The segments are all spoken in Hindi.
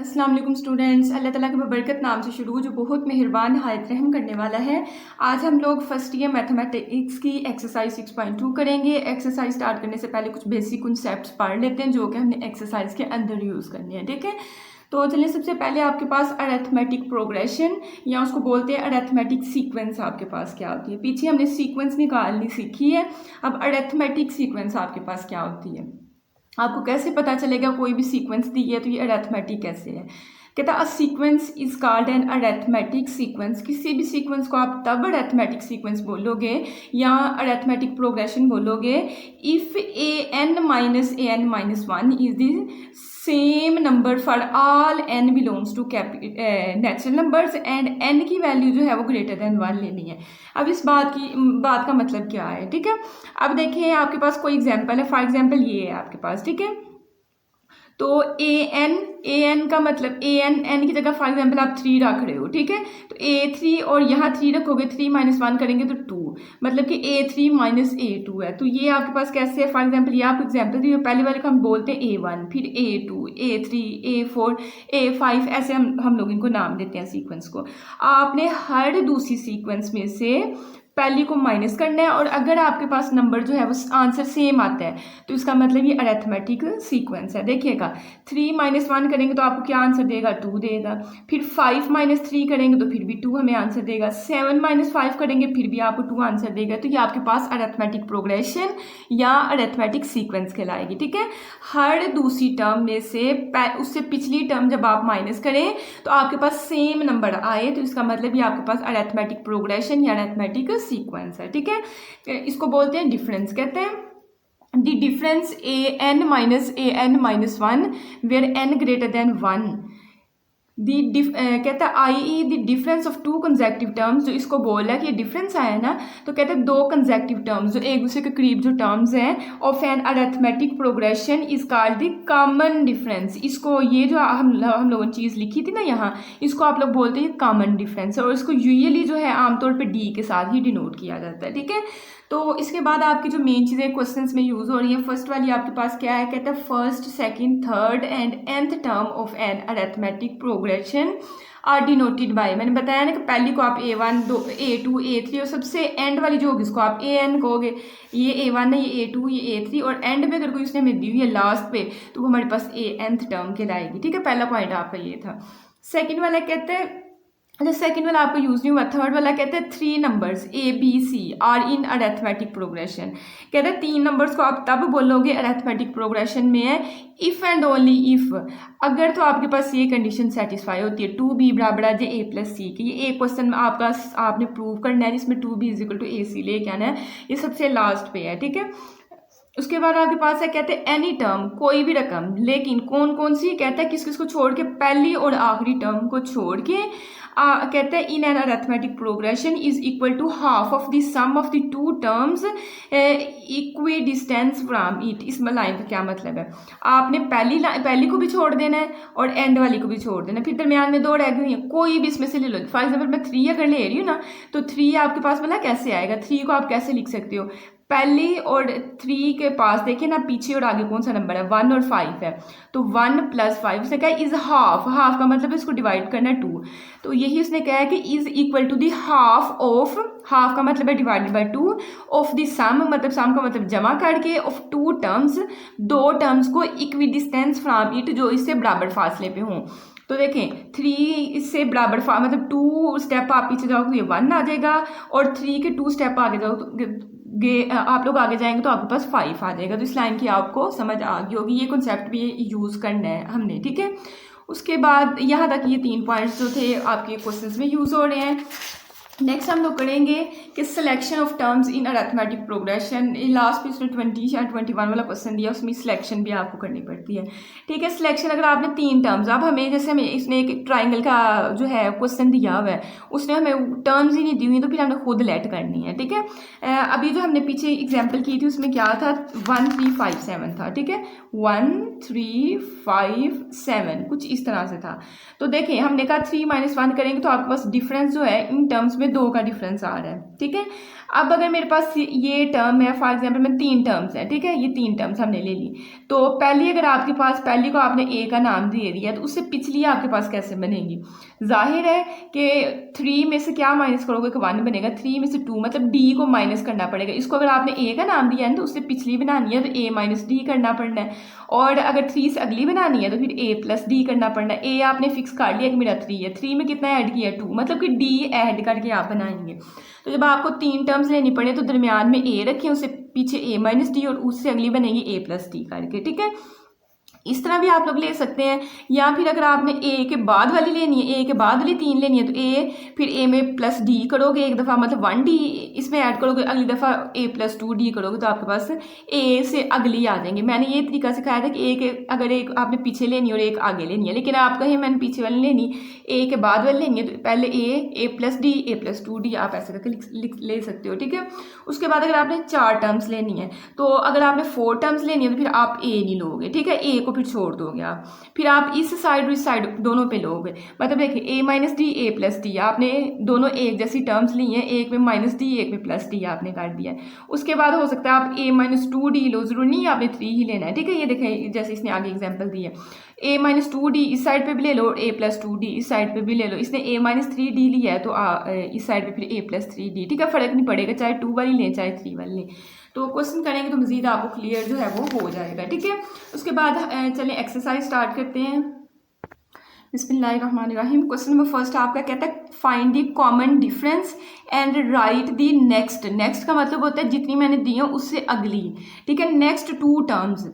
अस्सलाम वालेकुम स्टूडेंट्स। अल्लाह ताला के बरकत नाम से शुरू जो बहुत मेहरबान हायत रहम करने वाला है। आज हम लोग फर्स्ट ईयर मैथमेटिक्स की एक्सरसाइज 6.2 करेंगे। एक्सरसाइज स्टार्ट करने से पहले कुछ बेसिक कॉन्सेप्ट्स पढ़ लेते हैं जो कि हमने एक्सरसाइज के अंदर यूज़ करने हैं। ठीक है, तो चलिए सबसे पहले आपके पास अरिथमेटिक प्रोग्रेशन या उसको बोलते हैं अरिथमेटिक सीक्वेंस आपके पास क्या होती है। पीछे हमने सीक्वेंस निकालनी सीखी है, अब अरिथमेटिक सीक्वेंस आपके पास क्या होती है। आपको कैसे पता चलेगा कोई भी सीक्वेंस दी है तो ये अरिथमेटिक कैसे है। कहता a sequence is called an arithmetic sequence. किसी भी सीक्वेंस को आप तब अरिथमेटिक सीक्वेंस बोलोगे या अरिथमेटिक प्रोग्रेशन बोलोगे if a n minus one is the same number for all n belongs to natural numbers and n की वैल्यू जो है वो ग्रेटर देन वन लेनी है। अब इस बात का मतलब क्या है। ठीक है, अब देखिए आपके पास कोई एग्जांपल है, फॉर एग्जांपल ये है आपके पास। ठीक है, तो ए एन का मतलब एन की जगह फॉर एग्जांपल आप 3 रख रहे हो। ठीक है, तो A3 और यहाँ 3 रखोगे, 3 - 1 करेंगे तो 2, मतलब कि A3 - A2 है। तो ये आपके पास कैसे है, फॉर एग्जांपल ये आपको एग्जांपल दी, पहले वाले को हम बोलते हैं A1, फिर A2, A3, A4, A5, ऐसे हम लोग इनको नाम देते हैं सीक्वेंस को। आपने हर दूसरी सीक्वेंस में से पहली को माइनस करना है और अगर आपके पास नंबर जो है वो आंसर सेम आता है तो इसका मतलब ये अरिथमेटिक सीक्वेंस है। देखिएगा 3 - 1 करेंगे तो आपको क्या आंसर देगा, 2 देगा। फिर 5 - 3 करेंगे तो फिर भी 2 हमें आंसर देगा। 7 - 5 करेंगे फिर भी आपको 2 आंसर देगा। तो ये आपके पास अरिथमेटिक प्रोग्रेशन या अरिथमेटिक सीक्वेंस कहलाएगी। ठीक है, हर दूसरी टर्म में से उससे पिछली टर्म जब आप माइनस करें तो आपके पास सेम नंबर आए तो इसका मतलब ये आपके पास अरिथमेटिक प्रोग्रेशन या अरिथमेटिक सीक्वेंस है। ठीक है, इसको बोलते हैं डिफरेंस। कहते हैं the difference an - 1 where n greater than 1 कहता है I the difference of 2 consecutive terms. जो इसको बोल रहा है कि ये डिफरेंस आया ना, तो कहते हैं 2 कंसेक्टिव टर्म्स जो एक दूसरे के करीब जो टर्म्स हैं of an arithmetic progression is called the common difference. इसको ये जो हम लोगों ने चीज़ लिखी थी ना यहाँ, इसको आप लोग बोलते हैं कॉमन डिफरेंस और इसको यूजुअली जो है आमतौर पर डी के साथ ही डिनोट किया जाता है। ठीक है, तो इसके बाद आपकी जो मेन चीज़ें क्वेश्चंस में यूज़ हो रही है, फर्स्ट वाली आपके पास क्या है, कहता है first, second, third and nth term of an arithmetic progression are denoted by. मैंने बताया ना कि पहली को आप A1, A2, A3 और सबसे एंड वाली जो होगी इसको आप AN कहोगे। ये A1 है, ये A2, ये A3 और एंड में अगर कोई उसने हमें दी हुई है लास्ट पे तो वो हमारे पास nth टर्म कहलाएगी। ठीक है, पहला पॉइंट आपका ये था। सेकेंड वाला कहते हैं, अच्छा सेकंड वाला आपको यूज़ नहीं हुआ। थर्ड वाला कहते हैं 3 numbers ABC are in arithmetic progression. कहते हैं 3 नंबर्स को आप तब बोलोगे अरिथमेटिक प्रोग्रेशन में है इफ़ एंड ओनली इफ़, अगर तो आपके पास ये कंडीशन सेटिस्फाई होती है 2B = A+C की। ये एक क्वेश्चन में आपने प्रूव करना है जिसमें 2B = AC लेके आना है, ये सबसे लास्ट पे है। ठीक है, उसके बाद आपके पास है कहते हैं एनी टर्म, कोई भी रकम, लेकिन कौन कौन सी, कहता है किस किस को छोड़ के, पहली और आखिरी टर्म को छोड़ के कहते हैं in an arithmetic progression is equal to half of the sum of the 2 terms equidistance from it. इस लाइन का क्या मतलब है, आपने पहली को भी छोड़ देना है और एंड वाली को भी छोड़ देना है, फिर दरमियान में 2 रह गई हैं, कोई भी इसमें से ले लो। फॉर एग्जाम्पल मैं 3 अगर ले रही हूँ ना, तो 3 आपके पास मतलब कैसे आएगा, 3 को आप कैसे लिख सकते हो, पहली और 3 के पास देखिए ना पीछे और आगे कौन सा नंबर है, 1 और 5 है, तो 1 + 5 उसने कहा इज हाफ, हाफ का मतलब इसको डिवाइड करना 2, तो यही उसने कहा है कि is equal to the half of, half का मतलब है divided by 2 of the sum, मतलब सम का मतलब जमा करके, ऑफ 2 टर्म्स, 2 टर्म्स को इक्वी डिस्टेंस फ्रॉम इट, जो इससे बराबर फासले पे हों। तो देखें 3 इससे बराबर मतलब 2 स्टेप आप पीछे जाओ तो ये 1 आ जाएगा और 3 के 2 स्टेप आगे जाओ तो आप लोग आगे जाएंगे तो आपके पास 5 आ जाएगा। तो इस लाइन की आपको समझ आ गई होगी, ये कॉन्सेप्ट भी यूज़ करना है हमने। ठीक है, उसके बाद यहाँ तक ये 3 पॉइंट्स जो थे आपके क्वेश्चंस में यूज़ हो रहे हैं। नेक्स्ट हम लोग करेंगे कि selection of terms in arithmetic progression. Last पे उसने 20 या 21 वाला क्वेश्चन दिया, उसमें सिलेक्शन भी आपको करनी पड़ती है। ठीक है, सिलेक्शन अगर आपने 3 टर्म्स, अब हमें जैसे हमें इसने एक ट्राइंगल का जो है क्वेश्चन दिया हुआ है, उसने हमें टर्म्स ही नहीं दी हुई तो फिर हमने खुद लेट करनी है। ठीक है, अभी जो हमने पीछे एग्जाम्पल की थी उसमें क्या था, 1 3 5 7 था। ठीक है, 1 3 5 7 कुछ इस तरह से था। तो देखें हमने कहा 3 - 1 करेंगे तो आपके पास डिफरेंस जो है इन टर्म्स में इसमें 2 का डिफरेंस आ रहा है, ठीक है। अब अगर मेरे पास ये टर्म है, फॉर एग्जांपल में 3 टर्म्स है, ठीक है, ये 3 टर्म्स हमने ले ली। तो पहली अगर आपके पास पहली को आपने ए का नाम दे दिया तो उससे पिछली आपके पास कैसे बनेगी? जाहिर है कि 3 में से क्या माइनस करोगे कि 1 बनेगा, 3 में से 2 मतलब डी को माइनस करना पड़ेगा। इसको अगर आपने ए का नाम दिया है ना तो उससे पिछली बनानी है तो ए माइनस डी करना पड़ना है, और अगर 3 से अगली बनानी है तो फिर ए प्लस डी करना पड़ना है। ए आपने फिक्स कर लिया कि मेरा 3 है, 3 में कितना ऐड किया? 2, मतलब कि डी ऐड करके आप बनाएंगे। तो जब आपको 3 टर्म्स लेनी पड़े तो दरमियान में ए रखें, उससे पीछे ए माइनस डी, और उससे अगली बनेगी ए प्लस डी करके, ठीक है। इस तरह भी आप लोग ले सकते हैं, या फिर अगर आपने ए के बाद वाली लेनी है, ए के बाद वाली 3 लेनी है तो ए, फिर ए में प्लस डी करोगे एक दफ़ा, मतलब 1 डी इसमें ऐड करोगे, अगली दफ़ा ए प्लस 2 डी करोगे तो आपके पास ए से अगली आ जाएंगे। मैंने ये तरीका सिखाया था कि ए के अगर एक आपने पीछे लेनी और एक आगे लेनी है, लेकिन आप कहें मैंने पीछे वाली लेनी, ए के बाद वाली लेनी है तो पहले ए प्लस डी, ए प्लस 2 डी आप ऐसे करके ले सकते हो, ठीक है। उसके बाद अगर आपने 4 टर्म्स लेनी है, तो अगर आपने 4 टर्म्स लेनी है तो फिर आप ए नहीं लोगे, ठीक है, ए को फिर छोड़ दोगे आप, फिर आप इस साइड और इस साइड दोनों पे लोगे। मतलब देखिए ए माइनस डी, ए प्लस डी, आपने दोनों एक जैसी टर्म्स ली हैं, एक में माइनस डी एक में प्लस डी आपने कर दिया है। उसके बाद हो सकता है आप ए माइनस 2 डी लो, जरूरी नहीं है आपने 3 ही लेना है, ठीक है। ये देखें जैसे इसने आगे एग्जाम्पल दी है, ए माइनस 2 डी इस साइड पे भी ले लो, ए प्लस 2 डी इस साइड पे भी ले लो। इसने ए माइनस 3 डी लिया है तो इस साइड पे फिर ए प्लस 3 डी, ठीक है, फर्क नहीं पड़ेगा चाहे 2 वाली लें चाहे 3 वाली लें। तो क्वेश्चन करेंगे तो मजीद आपको क्लियर जो है वो हो जाएगा, ठीक है। उसके बाद चलें एक्सरसाइज स्टार्ट करते हैं। बिस्मिल्लाहिर्रहमानिर्रहीम। क्वेश्चन नंबर फर्स्ट आपका कहता है find the common difference and right the next. Next का मतलब होता है जितनी मैंने दी है उससे अगली, ठीक है। नेक्स्ट 2 टर्म्स,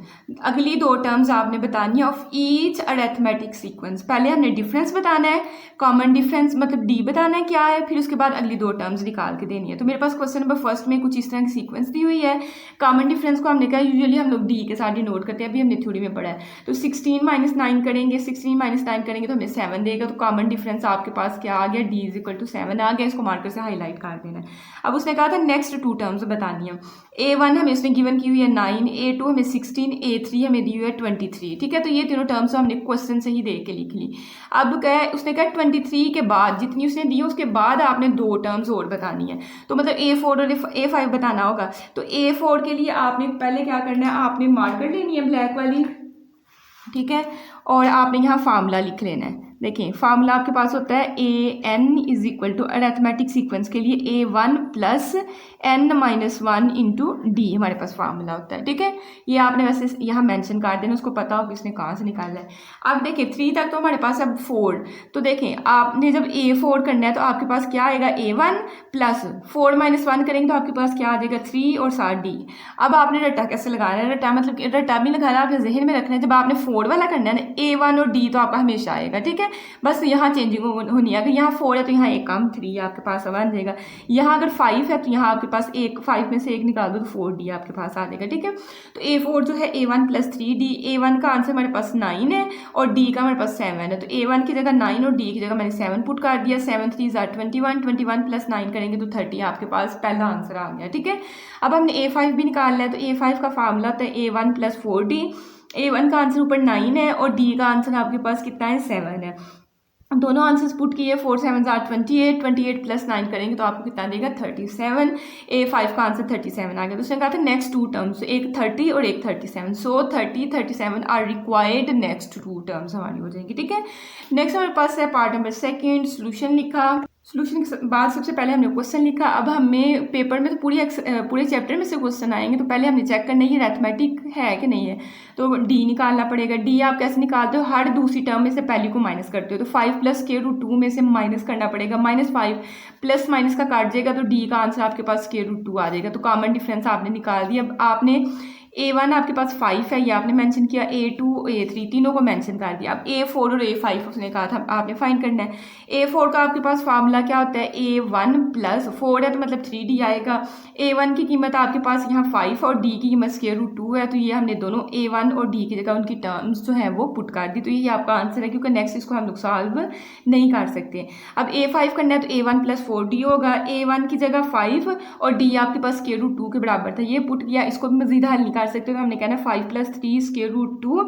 अगली 2 टर्म्स आपने बतानी है ऑफ ईच अरिथमेटिक सीक्वेंस। पहले हमने डिफरेंस बताना है, कॉमन डिफरेंस मतलब डी बताना है क्या है, फिर उसके बाद अगली 2 टर्म्स निकाल के देनी है। तो मेरे पास क्वेश्चन नंबर फर्स्ट में कुछ इस तरह की सीक्वेंस दी हुई है। कॉमन डिफरेंस को हमने कहा यूजुअली हम लोग डी के साथ डिनोट करते हैं, अभी हमने थ्योरी में पढ़ा है। तो 16 माइनस 9 करेंगे, 16 माइनस 9 करेंगे तो हमें 7 देगा। तो कॉमन डिफरेंस आपके पास क्या आ गया? डी इज इक्वल टू 7 आ गया। इसको मार्कर से हाईलाइट कर देना है। अब उसने कहा था नेक्स्ट 2 टर्म्स बतानी है। A1 हमें इसमें गिवन की हुई है 9, A2 हमें 16, A3 हमें दी हुई है 23, ठीक है। तो ये तीनों टर्म्स हमने क्वेश्चन से ही देख के लिख ली। अब क्या है, उसने कहा 23 के बाद जितनी उसने दी है उसके बाद आपने 2 टर्म्स और बतानी है। तो मतलब A4 और A5 बताना होगा। तो A4 के लिए आपने पहले क्या करना है, आपने मार्कर लेनी है ब्लैक वाली, ठीक है, और आपने यहाँ फार्मूला लिख लेना है। देखिए फार्मूला आपके पास होता है AN is equal to arithmetic sequence के लिए A1 plus N minus 1 into d हमारे पास फार्मूला होता है, ठीक है। ये आपने वैसे यहाँ मेंशन कर देना, उसको पता हो कि इसने कहाँ से निकालना है। अब देखिए 3 तक तो हमारे पास अब 4, तो देखें आपने जब A4 करना है तो आपके पास क्या आएगा, A1 प्लस 4 माइनस 1 करेंगे तो आपके पास क्या आ जाएगा, 3 और साथ डी। अब आपने रट्टा कैसे लगाना है, रट्टा मतलब रट्टा भी लगाना है, आपने जहन में रखना है जब आपने 4 वाला करना है ना, A1 और डी तो आपका हमेशा आएगा, ठीक है। बस यहाँ चेंजिंग होनी है, अगर यहाँ 4 है तो यहाँ एक कम 3 आपके पास बन जाएगा। यहाँ अगर 5 है तो यहाँ आपके पास 5 में से एक निकाल दो तो 4D आपके पास आ जाएगा, ठीक है। तो A4 जो है A1 प्लस 3D, A1 का आंसर हमारे पास 9 है और D का हमारे पास 7 है। तो A1 की जगह 9 और D की जगह मैंने 7 पुट कर दिया। 7 3 21, 21 प्लस 9 करेंगे तो 30 आपके पास पहला आंसर आ गया, ठीक है। अब हमने A5 भी निकालना है। तो A5 का फार्मूला होता है A1 प्लस 4D। A1 का आंसर ऊपर 9 है और D का आंसर आपके पास कितना है, 7 है। दोनों आंसर्स पुट किए, 4 7 28, 28 प्लस 9 करेंगे तो आपको कितना देगा, 37। A5 का आंसर 37 आ गया। तो उसने कहा था नेक्स्ट 2 टर्म्स, एक 30 और एक 37। सो 30 37 आर रिक्वायर्ड नेक्स्ट 2 टर्म्स हमारी हो जाएंगी, ठीक है। नेक्स्ट हमारे पास है पार्ट नंबर 2, सोल्यूशन लिखा। सोल्यूशन के बाद सबसे पहले हमने क्वेश्चन लिखा। अब हमें पेपर में तो पूरे चैप्टर में से क्वेश्चन आएंगे, तो पहले हमने चेक करना है ये अरिथमेटिक है कि नहीं है। तो डी निकालना पड़ेगा। डी आप कैसे निकालते हो, हर दूसरी टर्म में से पहली को माइनस करते हो। तो 5 प्लस स्क्वायर रूट 2 में से माइनस करना पड़ेगा, -5 प्लस माइनस का काट जाएगा तो डी का आंसर आपके पास स्क्वायर रूट 2 आ जाएगा। तो कॉमन डिफरेंस आपने निकाल दिया। अब आपने A1 आपके पास 5 है, ये आपने मेंशन किया, A2 A3 तीनों को मेंशन कर दिया। अब A4 और A5 उसने कहा था आपने फाइंड करना है। A4 का आपके पास फार्मूला क्या होता है, A1 प्लस 4 है तो मतलब 3D आएगा। A1 की कीमत आपके पास यहाँ 5 और D की कीमत स्क्वायर रूट 2 है। तो ये हमने दोनों A1 और D की जगह उनकी टर्म्स जो है वो पुट कर दी। तो ये आपका आंसर है, क्योंकि नेक्स्ट इसको हम लोग सॉल्व नहीं कर सकते। अब A5 करना है तो A1 प्लस 4D होगा। A1 की जगह 5 और D आपके पास स्क्वायर रूट 2 के बराबर था, ये पुट किया। इसको भी मजीद हल नहीं कर सकते, तो हमने कहना है 5 plus 3 square root 2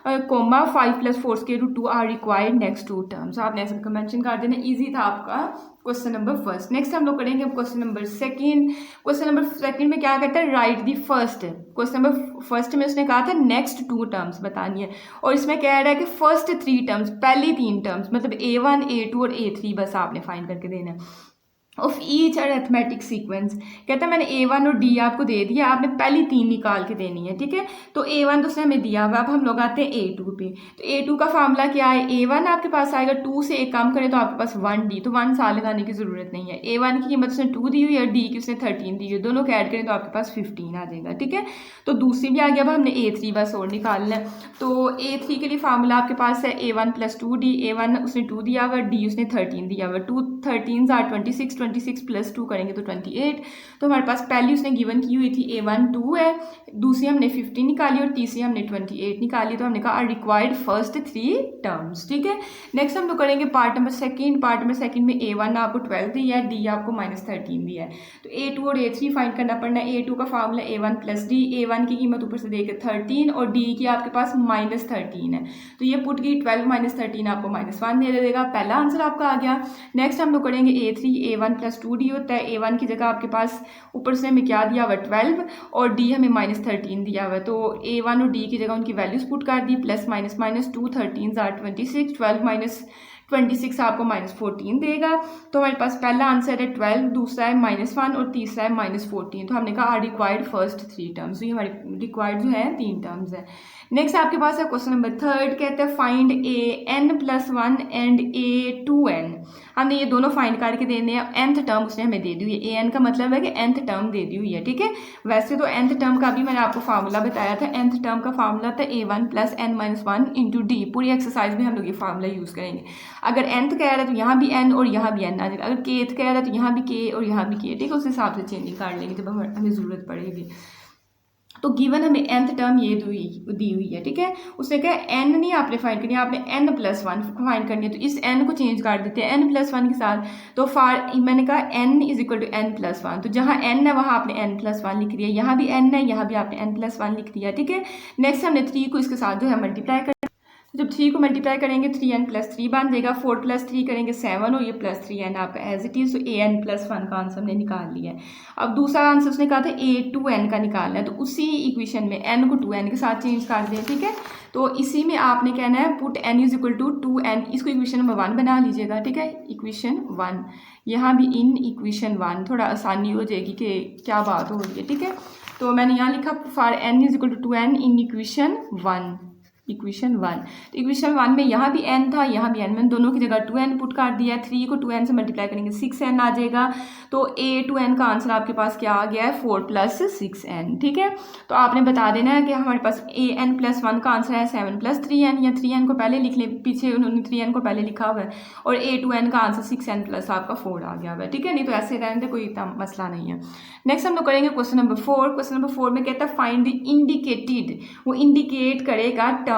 comma 5 + 4 square root 2 are required next two terms. आपने ऐसा मेंशन कर देना। इजी था आपका क्वेश्चन नंबर फर्स्ट। नेक्स्ट हम लोग करेंगे question number second. Question number second में क्या कहता है, right the first. Question number first में उसने कहा था नेक्स्ट टू टर्म्स बतानी है, और इसमें कह रहा है कि फर्स्ट 3 टर्म्स, पहली 3 टर्म्स मतलब A1 A2 और A3 बस आपने फाइंड करके देना है ऑफ ईच अरिथमेटिक सीक्वेंस। कहता है मैंने A1 और D आपको दे दिया, आपने पहली 3 निकाल के देनी है, ठीक है। तो A1 तो उसने हमें दिया हुआ। अब हम लोग आते हैं A2 पे। तो A2 का फार्मूला क्या है, A1 आपके पास आएगा 2 से 1 कम करें तो आपके पास 1D, तो 1 साल लगाने की ज़रूरत नहीं है। A1 की कीमत उसने 2 दी हुई है और D की उसने 13 दी हुई है, दोनों को ऐड करें तो आपके पास 15 आ जाएगा, ठीक है। तो दूसरी भी आ गया। अब हमने A3 बस और निकालना है। तो A3 के लिए फार्मूला आपके पास है A1 + 2D। A1 उसने 2 दिया हुआ, D उसने 13 दिया हुआ। 2 13s are 26, 26 + 2 करेंगे तो 28। तो हमारे पास पहली उसने गिवन की हुई थी A1 2 है, दूसरी हमने 15 निकाली और तीसरी हमने 28 निकाली। तो हमने कहा रिक्वायर्ड फर्स्ट 3 टर्म्स, ठीक है। नेक्स्ट हम लोग करेंगे part number second. Part number second में A1 आपको 12 दिया है, D आपको -13 दिया है। तो A2 और A3 फाइंड करना पड़ना है। A2 का फार्मूला A1 + D। A1 की कीमत ऊपर से देके 13 और D की आपके पास -13 है, तो ये पुट की 12 - 13 आपको -1 दे देगा। पहला आंसर आपका आ गया। नेक्स्ट हम लोग करेंगे A3। A1 + 2D होता है। A1 की जगह आपके पास ऊपर से हमें क्या दिया हुआ 12 और D हमें -13 दिया हुआ है। तो A1 और D की जगह उनकी वैल्यूज पुट कर दी, plus minus minus 2 13s are 26, 12 - 26 आपको -14 देगा। तो हमारे पास पहला आंसर है 12, दूसरा है -1 और तीसरा है -14। तो हमने कहा रिक्वायर्ड फर्स्ट 3 टर्म्स। ये हमारी रिक्वायर्ड जो है 3 टर्म्स है। नेक्स्ट आपके पास है क्वेश्चन नंबर थर्ड। कहते हैं फाइंड AN+1 एंड A2N। हमने ये दोनों फाइंड करके देने हैं। nth टर्म उसने हमें दे दी हुई है। AN का मतलब है कि nth टर्म दे दी हुई है, ठीक है। वैसे तो nth टर्म का भी मैंने आपको फार्मूला बताया था। nth टर्म का फार्मूला था A1 + n-1 × D। पूरी एक्सरसाइज में हम लोग ये फार्मूला यूज़ करेंगे। अगर nth कह रहा है तो यहाँ भी n और यहाँ भी n आ जाएगा। अगर kth कह रहा है तो यहाँ भी k और यहाँ भी k, ठीक है। उस हिसाब से चेंजिंग कर लेंगे जब हमें ज़रूरत पड़ेगी। तो गिवन हमें nth टर्म ये दी हुई है, ठीक है। उसने कहा n नहीं आपने फाइंड करनी है, आपने n+1 फाइंड करनी है। तो इस n को चेंज कर देते हैं n+1 के साथ। तो मैंने कहा n = n+1, तो जहाँ n है वहाँ आपने n+1 लिख दिया, यहाँ भी n है, यहाँ भी आपने n+1 लिख दिया, ठीक है। नेक्स्ट हमने 3 को इसके साथ जो है मल्टीप्लाई कर, तो जब 3 को मल्टीप्लाई करेंगे 3n + 3 बन जाएगा। 4 + 3 करेंगे 7 और ये +3n आपका एज इट इज़। तो AN+1 का आंसर हमने निकाल लिया है। अब दूसरा आंसर उसने कहा था A2N का निकालना है, तो उसी इक्वेशन में n को 2n के साथ चेंज कर दें, ठीक है। तो इसी में आपने कहना है पुट n = 2n। इसको इक्वेशन नंबर 1 बना लीजिएगा, ठीक है। इक्वेशन 1 यहाँ भी इन इक्वेशन 1 थोड़ा आसानी हो जाएगी कि क्या बात हो रही है, ठीक है। तो मैंने यहाँ लिखा for n = 2n in equation 1। Equation 1, तो इक्वेशन 1 में यहाँ भी n था, यहाँ भी n, मैंने दोनों की जगह 2n पुट कर दिया है। 3 को 2n से मल्टीप्लाई करेंगे 6n आ जाएगा। तो A2N का आंसर आपके पास क्या आ गया है 4 + 6n, ठीक है। तो आपने बता देना है कि हमारे पास AN+1 का आंसर है 7 + 3n, या 3n को पहले लिख लें, पीछे उन्होंने 3n को पहले लिखा हुआ है, और A2N का आंसर 6n + आपका 4 आ गया हुआ है, ठीक है। नहीं तो ऐसे रहने कोई इतना मसला नहीं है। नेक्स्ट हम लोग करेंगे क्वेश्चन नंबर 4। क्वेश्चन नंबर 4 में कहता है फाइंड द इंडिकेटेड। वो इंडिकेट करेगा टर्म,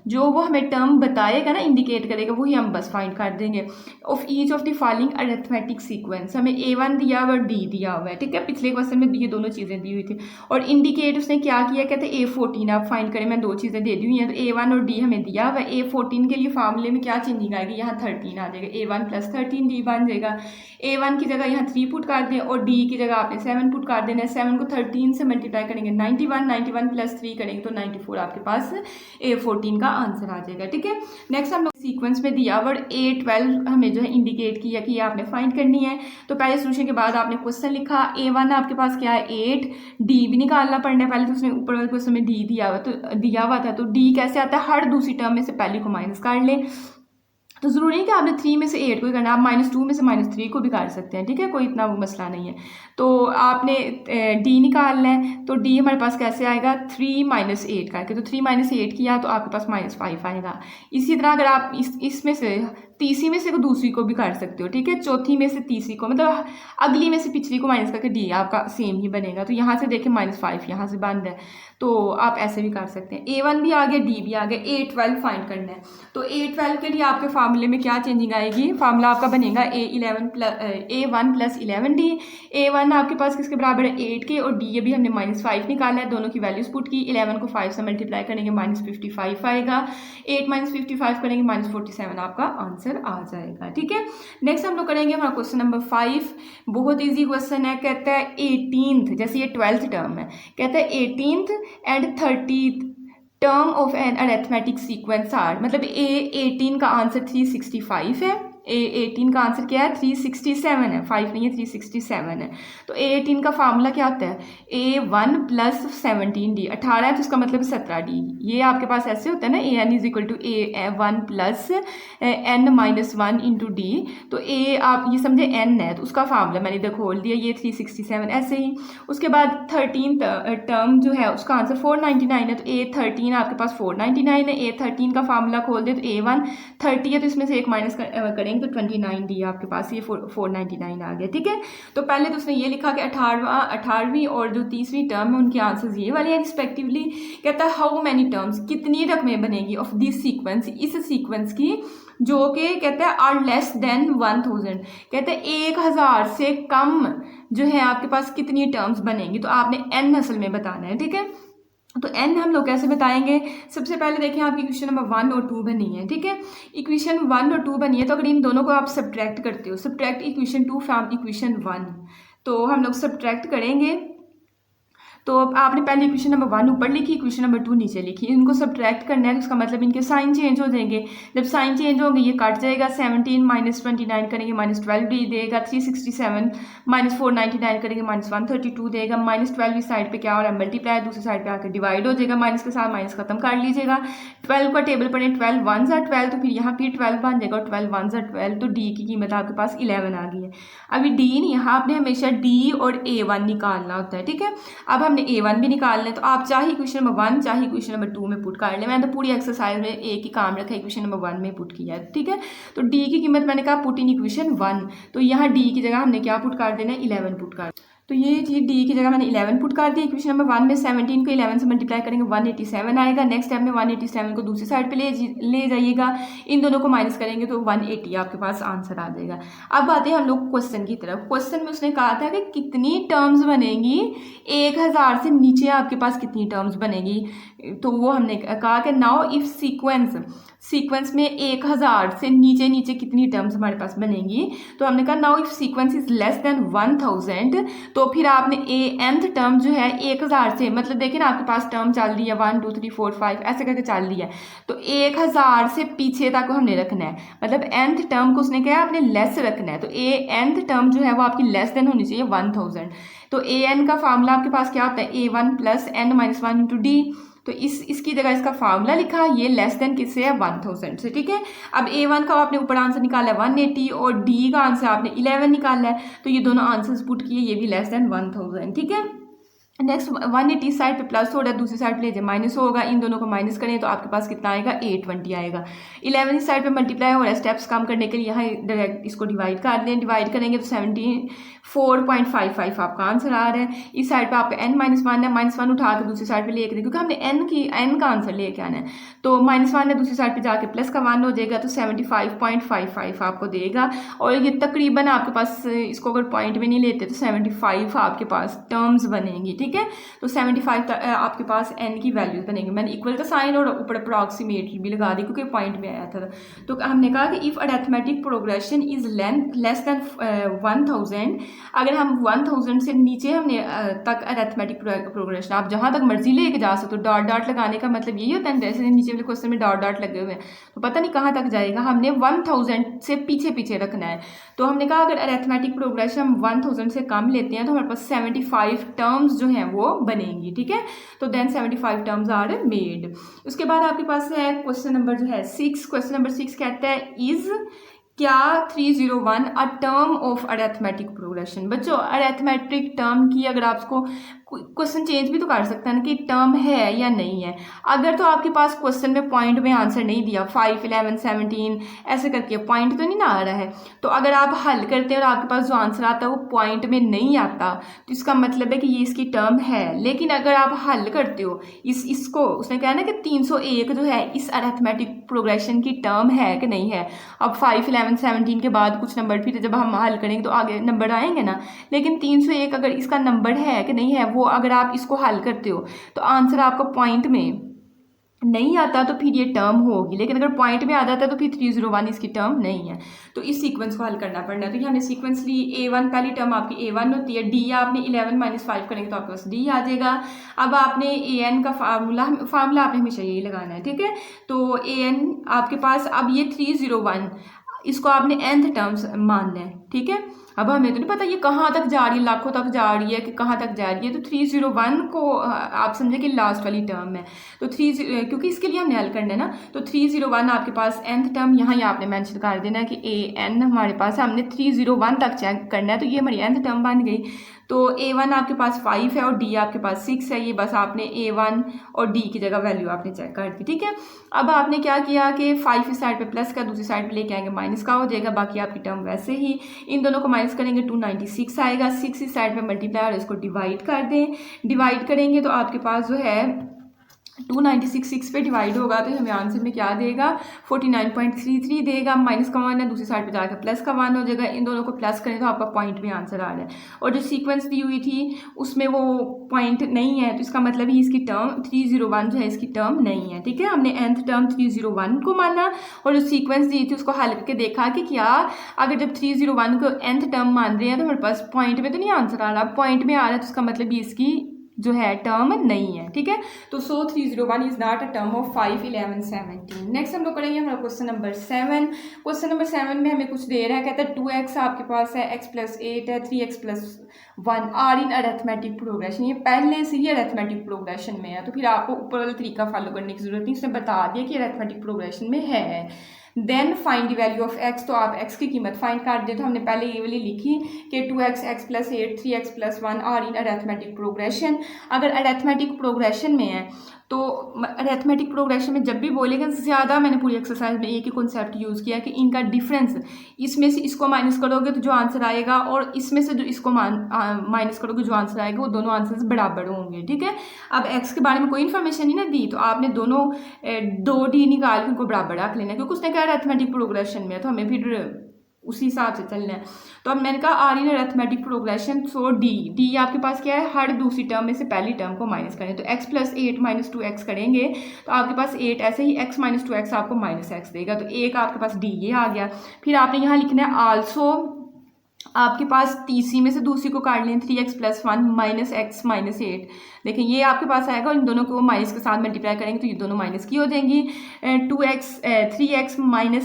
जो वो हमें टर्म बताएगा ना, इंडिकेट करेगा, वही हम बस फाइंड कर देंगे। Of each of the following arithmetic sequence. हमें A1 दिया हुआ और D दिया हुआ है, ठीक है। पिछले क्वेश्चन में ये दोनों चीज़ें दी हुई थी। और इंडिकेट उसने क्या किया, कहते हैं A14 आप फाइंड करें। मैं 2 चीज़ें दे दी हुई हैं, तो A1 और D हमें दिया हुआ है। A14 के लिए फार्मूले में क्या चेंजिंग आएगी, यहाँ 13 आ जाएगा। A1 + 13D बन जाएगा। A1 की जगह यहाँ 3 पुट कर दें और D की जगह आपने 7 पुट कर देना है। 7 को 13 से मल्टीप्लाई करेंगे 91, 91 + 3 करेंगे तो 94 आपके पास A14 का आंसर आ जाएगा, ठीक है। नेक्स्ट हम लोग सीक्वेंस में दिया वर्ड A12 हमें जो है इंडिकेट किया कि ये आपने फाइंड करनी है। तो पहले सोल्यूशन के बाद आपने क्वेश्चन लिखा। A1 आपके पास क्या है 8, D भी निकालना पड़ना है। पहले तो उसने ऊपर वाले क्वेश्चन में D दिया हुआ था, तो D कैसे आता है, हर दूसरी टर्म में से पहले को माइनस कर लें। तो ज़रूरी नहीं कि आपने 3 में से 8 को ही करना, आप -2 में से -3 को भी कर सकते हैं, ठीक है। कोई इतना वो मसला नहीं है। तो आपने D निकालना है, तो D हमारे पास कैसे आएगा 3 - 8 करके। तो 3 - 8 किया तो आपके पास -5 आएगा। इसी तरह अगर आप इसमें से तीसरी में से को दूसरी को भी कर सकते हो, ठीक है। चौथी में से तीसरी को, मतलब अगली में से पिछली को माइनस करके डी आपका सेम ही बनेगा। तो यहाँ से देखें -5 यहाँ से बंद है, तो आप ऐसे भी कर सकते हैं। A1 भी आ गया, डी भी आ गया, A12 फाइंड करना है। तो A12 के लिए आपके फार्मूले में क्या चेंजिंग आएगी, फार्मूला आपका बनेगा A1 + 11D। A1 आपके पास किसके बराबर है, 8 के, और डी भी हमने -5 निकाला है, दोनों की वैल्यूज पुट की। 11 को 5 से मल्टीप्लाई करेंगे -55 आएगा, 8 - 55 करेंगे -47 आपका आंसर आ जाएगा, ठीक है। नेक्स्ट हम लोग करेंगे हमारा क्वेश्चन नंबर 5। बहुत ईजी क्वेश्चन है, कहता है 18th, जैसे ये 12th टर्म है, कहता है 18th and 30th term of an arithmetic sequence are, मतलब A18 का आंसर 365 है, A18 का आंसर क्या है, 367 है, 5 नहीं है, 367 है। तो A18 का फार्मूला क्या होता है, A1 + 17D, 18 है तो उसका मतलब 17D। ये आपके पास ऐसे होता है ना, AN = A1 + N - 1 × D। तो A आप ये समझे N है, तो उसका फार्मूला मैंने इधर खोल दिया, ये 367 ऐसे ही। उसके बाद 13th टर्म जो है उसका आंसर 499 है, तो A13 आपके पास 499 है। A13 का फार्मूला खोल दे, तो A1 30 है, तो इसमें से एक माइनस करेंगे तो 29D आपके पास, ये 499 आ गया, ठीक है। तो पहले तो उसने ये लिखा कि 18वीं और जो तीसरी टर्म है उनके आंसर्स ये वाले हैं रिस्पेक्टिवली। कहता है हाउ मैनी टर्म्स, कितनी रकमें बनेगी ऑफ दिस सीक्वेंस, इस सीक्वेंस की, जो कि कहते हैं आर लेस देन 1000, कहते हैं 1000 से कम जो है आपके पास कितनी टर्म्स बनेंगी। तो आपने n असल में बताना है, ठीक है। तो n हम लोग कैसे बताएंगे, सबसे पहले देखें आपकी इक्वेशन नंबर 1 और 2 बनी है, ठीक है। इक्वेशन 1 और 2 बनी है, तो अगर इन दोनों को आप सब्ट्रैक्ट करते हो, सब्ट्रैक्ट इक्वेशन 2 फ्रॉम इक्वेशन 1, तो हम लोग सब्ट्रैक्ट करेंगे। तो आपने पहले इक्वेशन नंबर 1 ऊपर लिखी, इक्वेशन नंबर 2 नीचे लिखी, इनको सब्ट्रैक्ट करना है, तो उसका मतलब इनके साइन चेंज हो जाएंगे। जब साइन चेंज होंगे ये कट जाएगा, 17 - 29 करेंगे -12D देगा, 367 - 499 करेंगे -132 देगा, -12 इस साइड पे क्या हो रहा है, मल्टीप्लाई, दूसरी साइड पे आकर डिवाइड हो जाएगा, माइनस के साथ माइनस खत्म कर लीजिएगा। 12 का टेबल पढ़ें, 12 × 1 = 12, तो फिर यहाँ फिर 12 बन जाएगा, और 12 × 1 = 12, तो डी की कीमत आपके पास 11 आ गई है। अभी डी नहीं, यहाँ आपने हमेशा डी और A1 निकालना होता है, ठीक है। अब हमने A1 भी निकालना है, तो आप चाहे इक्वेशन नंबर 1 चाहे इक्वेशन नंबर 2 में पुट कर लें। मैंने तो पूरी एक्सरसाइज में एक ही काम रखा है, इक्वेशन नंबर 1 में पुट किया है, ठीक है। तो डी की कीमत मैंने कहा पुट इन इक्वेशन 1, तो यहाँ डी की जगह हमने क्या पुट कर देना है, 11 पुट कर। तो ये चीज़ डी की जगह मैंने 11 पुट कर दी। इक्वेशन नंबर 1 में 17 को 11 से मल्टीप्लाई करेंगे 187 आएगा। नेक्स्ट स्टेप में 187 को दूसरी साइड पे ले जाइएगा, इन दोनों को माइनस करेंगे तो 180 आपके पास आंसर आ जाएगा। अब आते हैं हम लोग क्वेश्चन की तरफ। क्वेश्चन में उसने कहा था कि कितनी टर्म्स बनेंगी, 1000 से नीचे आपके पास कितनी टर्म्स बनेगी। तो वो हमने कहा कि नाउ इफ सीक्वेंस में 1000 से नीचे कितनी टर्म्स हमारे पास बनेंगी। तो हमने कहा now if sequence is less than 1000, तो फिर आपने nth टर्म जो है 1000 से, मतलब देखिए ना आपके पास टर्म चल रही है 1 2 3 4 5 ऐसे करके चल रही है, तो 1000 से पीछे तक हमने रखना है, मतलब nth टर्म को उसने कहा आपने लेस रखना है। तो nth टर्म जो है वो आपकी लेस देन होनी चाहिए 1000। तो an का फार्मूला आपके पास क्या होता है, A1 + N - 1 × D। तो इसकी जगह इसका फार्मूला लिखा, ये लेस देन किससे है, 1000 से, ठीक है। अब A1 का आपने ऊपर आंसर निकाला है 180, और D का आंसर आपने 11 निकाला है, तो ये दोनों आंसर्स पुट किए, ये भी लेस देन 1000, ठीक है। नेक्स्ट 180 साइड पे प्लस हो रहा है, दूसरी साइड पे ले जाए माइनस होगा, इन दोनों को माइनस करें तो आपके पास कितना आएगा, 820 आएगा। 11 इस साइड पे मल्टीप्लाई हो रहा है, स्टेप्स कम करने के लिए यहाँ डायरेक्ट इसको डिवाइड कर दें, डिवाइड करेंगे तो 74.55 आपका आंसर आ रहा है। इस साइड पे आपका n - 1 है, -1 उठा के दूसरी साइड पे लेके दें, क्योंकि हमने n का आंसर लेके आना है, तो -1 है, दूसरी साइड पे जाके प्लस का 1 हो जाएगा, तो 75.55 आपको देगा। और ये तकरीबन आपके पास, इसको अगर पॉइंट में नहीं लेते तो 75 आपके पास टर्म्स बनेंगी, ठीक है। तो 75 आपके पास n की वैल्यूज बनेंगे। मैंने इक्वल का साइन और ऊपर अप्रॉक्सीमेटली भी लगा दी क्योंकि पॉइंट में आया था। तो हमने कहा कि if arithmetic progression is less than 1000, अगर हम 1000 से नीचे हमने तक अरिथमेटिक प्रोग्रेशन, आप जहाँ तक मर्जी लेके जा सकते हो। डॉट डॉट लगाने का मतलब यही होता है, जैसे नीचे वाले क्वेश्चन में डॉट डॉट लगे हुए हैं तो पता नहीं कहाँ तक जाएगा, हमने 1000 से पीछे रखना है। तो हमने कहा अगर अरिथमेटिक प्रोग्रेशन हम 1000 से कम लेते हैं तो हमारे पास 75 टर्म्स जो हैं वो बनेंगी, ठीक है। तो देन 75 टर्म्स आर मेड। उसके बाद आपके पास है क्वेश्चन नंबर जो है 6। क्वेश्चन नंबर 6 कहता है इज क्या 301 a term of arithmetic progression. बच्चों अरिथमेटिक टर्म की अगर आपको क्वेश्चन चेंज भी तो कर सकता है ना कि टर्म है या नहीं है। अगर तो आपके पास क्वेश्चन में पॉइंट में आंसर नहीं दिया 5, 11, 17 ऐसे करके पॉइंट तो नहीं ना आ रहा है, तो अगर आप हल करते हैं और आपके पास जो आंसर आता है वो पॉइंट में नहीं आता तो इसका मतलब है कि ये इसकी टर्म है। लेकिन अगर आप हल करते हो इसको, उसने कहा ना कि 301 जो है इस अरिथमेटिक प्रोग्रेशन की टर्म है कि नहीं है। अब 5, 11, 17 के बाद कुछ नंबर फिर जब हम हल करेंगे तो आगे नंबर आएंगे ना, लेकिन 301 अगर इसका नंबर है कि नहीं है, वो अगर आप इसको हल करते हो तो आंसर आपका पॉइंट में नहीं आता तो फिर ये टर्म होगी। लेकिन अगर पॉइंट में आ जाता है तो फिर 301 इसकी टर्म नहीं है। तो इस सीक्वेंस को हल करना पड़ना है। तो ये हमने सीक्वेंस ली, A1 पहली टर्म आपकी A1 होती है, D आपने 11 - 5 करेंगे तो आपके पास D आ जाएगा। अब आपने AN का फार्मूला आपने हमेशा यही लगाना है, ठीक है। तो AN आपके पास, अब ये 301 इसको आपने nth टर्म्स मानना है, ठीक है। अब हमें तो नहीं पता ये कहाँ तक जा रही है, लाखों तक जा रही है कि कहाँ तक जा रही है। तो 301 को आप समझे कि लास्ट वाली टर्म है, तो क्योंकि इसके लिए हमने हल करना है ना, तो 301 आपके पास nth टर्म यहाँ आपने मेंशन कर देना है कि AN हमारे पास है, हमने 301 तक चेक करना है, तो ये हमारी nth टर्म बन गई। तो A1 आपके पास 5 है और D आपके पास 6 है, ये बस आपने A1 और D की जगह वैल्यू आपने चेक कर दी, ठीक है। अब आपने क्या किया कि 5 इस साइड पे प्लस का, दूसरी साइड पे लेके आएंगे माइनस का हो जाएगा, बाकी आपकी टर्म वैसे ही। इन दोनों को माइनस करेंगे 296 आएगा, 6 इस साइड पे मल्टीप्लाई और इसको डिवाइड कर दें। डिवाइड करेंगे तो आपके पास जो है 296 6 पे डिवाइड होगा तो हमें आंसर में क्या देगा, 49.33 देगा। माइनस का 1 है, दूसरी साइड पे जाकर प्लस का 1 हो जाएगा। इन दोनों को प्लस करें तो आपका पॉइंट में आंसर आ रहा है। और जो सीक्वेंस दी हुई थी उसमें वो पॉइंट नहीं है, तो इसका मतलब ही इसकी टर्म 301 जो है इसकी टर्म नहीं है, ठीक है। हमने nth टर्म 301 को माना और जो सीक्वेंस दी थी उसको हल करके देखा कि क्या अगर जब 301 को nth टर्म मान रहे हैं तो हमारे पास पॉइंट में तो नहीं आंसर आ रहा, पॉइंट में आ रहा है तो इसका मतलब ये इसकी जो है टर्म नहीं है, ठीक है। तो 301 is not a term of 5, 11, 17। Next हम लोग करेंगे हमारा क्वेश्चन नंबर 7। क्वेश्चन नंबर 7 में हमें कुछ दे रहा है, कहता है 2x आपके पास है, x + 8 है, 3x + 1 are in arithmetic progression. ये पहले से ही अरिथमेटिक प्रोग्रेशन में है, तो फिर आपको ऊपर वाला तरीका फॉलो करने की जरूरत नहीं, उसने बता दिया कि अरिथमेटिक प्रोग्रेशन में है। Then find the value of x, तो आप x की कीमत फाइंड कर दे। तो हमने पहले ये वाली लिखी कि 2x, x + 8, 3x + 1 are in arithmetic progression. अगर अरिथमेटिक प्रोग्रेशन में है तो अरिथमेटिक प्रोग्रेशन में जब भी बोलेगा, ज़्यादा मैंने पूरी एक्सरसाइज में एक ही कॉन्सेप्ट यूज़ किया कि इनका डिफरेंस, इसमें से इसको माइनस करोगे तो जो आंसर आएगा और इसमें से जो इसको माइनस करोगे जो आंसर आएगा वो दोनों आंसर्स बराबर होंगे, ठीक है। अब x के बारे में कोई इन्फॉर्मेशन ही ना दी तो आपने दोनों 2D निकाल के उनको बराबर रख लेना, क्योंकि उसने कहा अरिथमेटिक प्रोग्रेशन में, तो हमें फिर उसी हिसाब से चलना है। तो अब मैंने कहा are in arithmetic progression, so d आपके पास क्या है, हर दूसरी टर्म में से पहली टर्म को माइनस करें। तो x + 8 - 2x करेंगे तो आपके पास 8, ऐसे ही x - 2x आपको -x देगा, तो एक आपके पास डी ये आ गया। फिर आपने यहाँ लिखना है आल्सो, आपके पास तीसरी में से दूसरी को काट लें, 3x + 1 - x - 8। देखिए ये आपके पास आएगा, इन दोनों को माइनस के साथ मल्टीप्लाई करेंगे तो ये दोनों माइनस की हो जाएंगी। 3x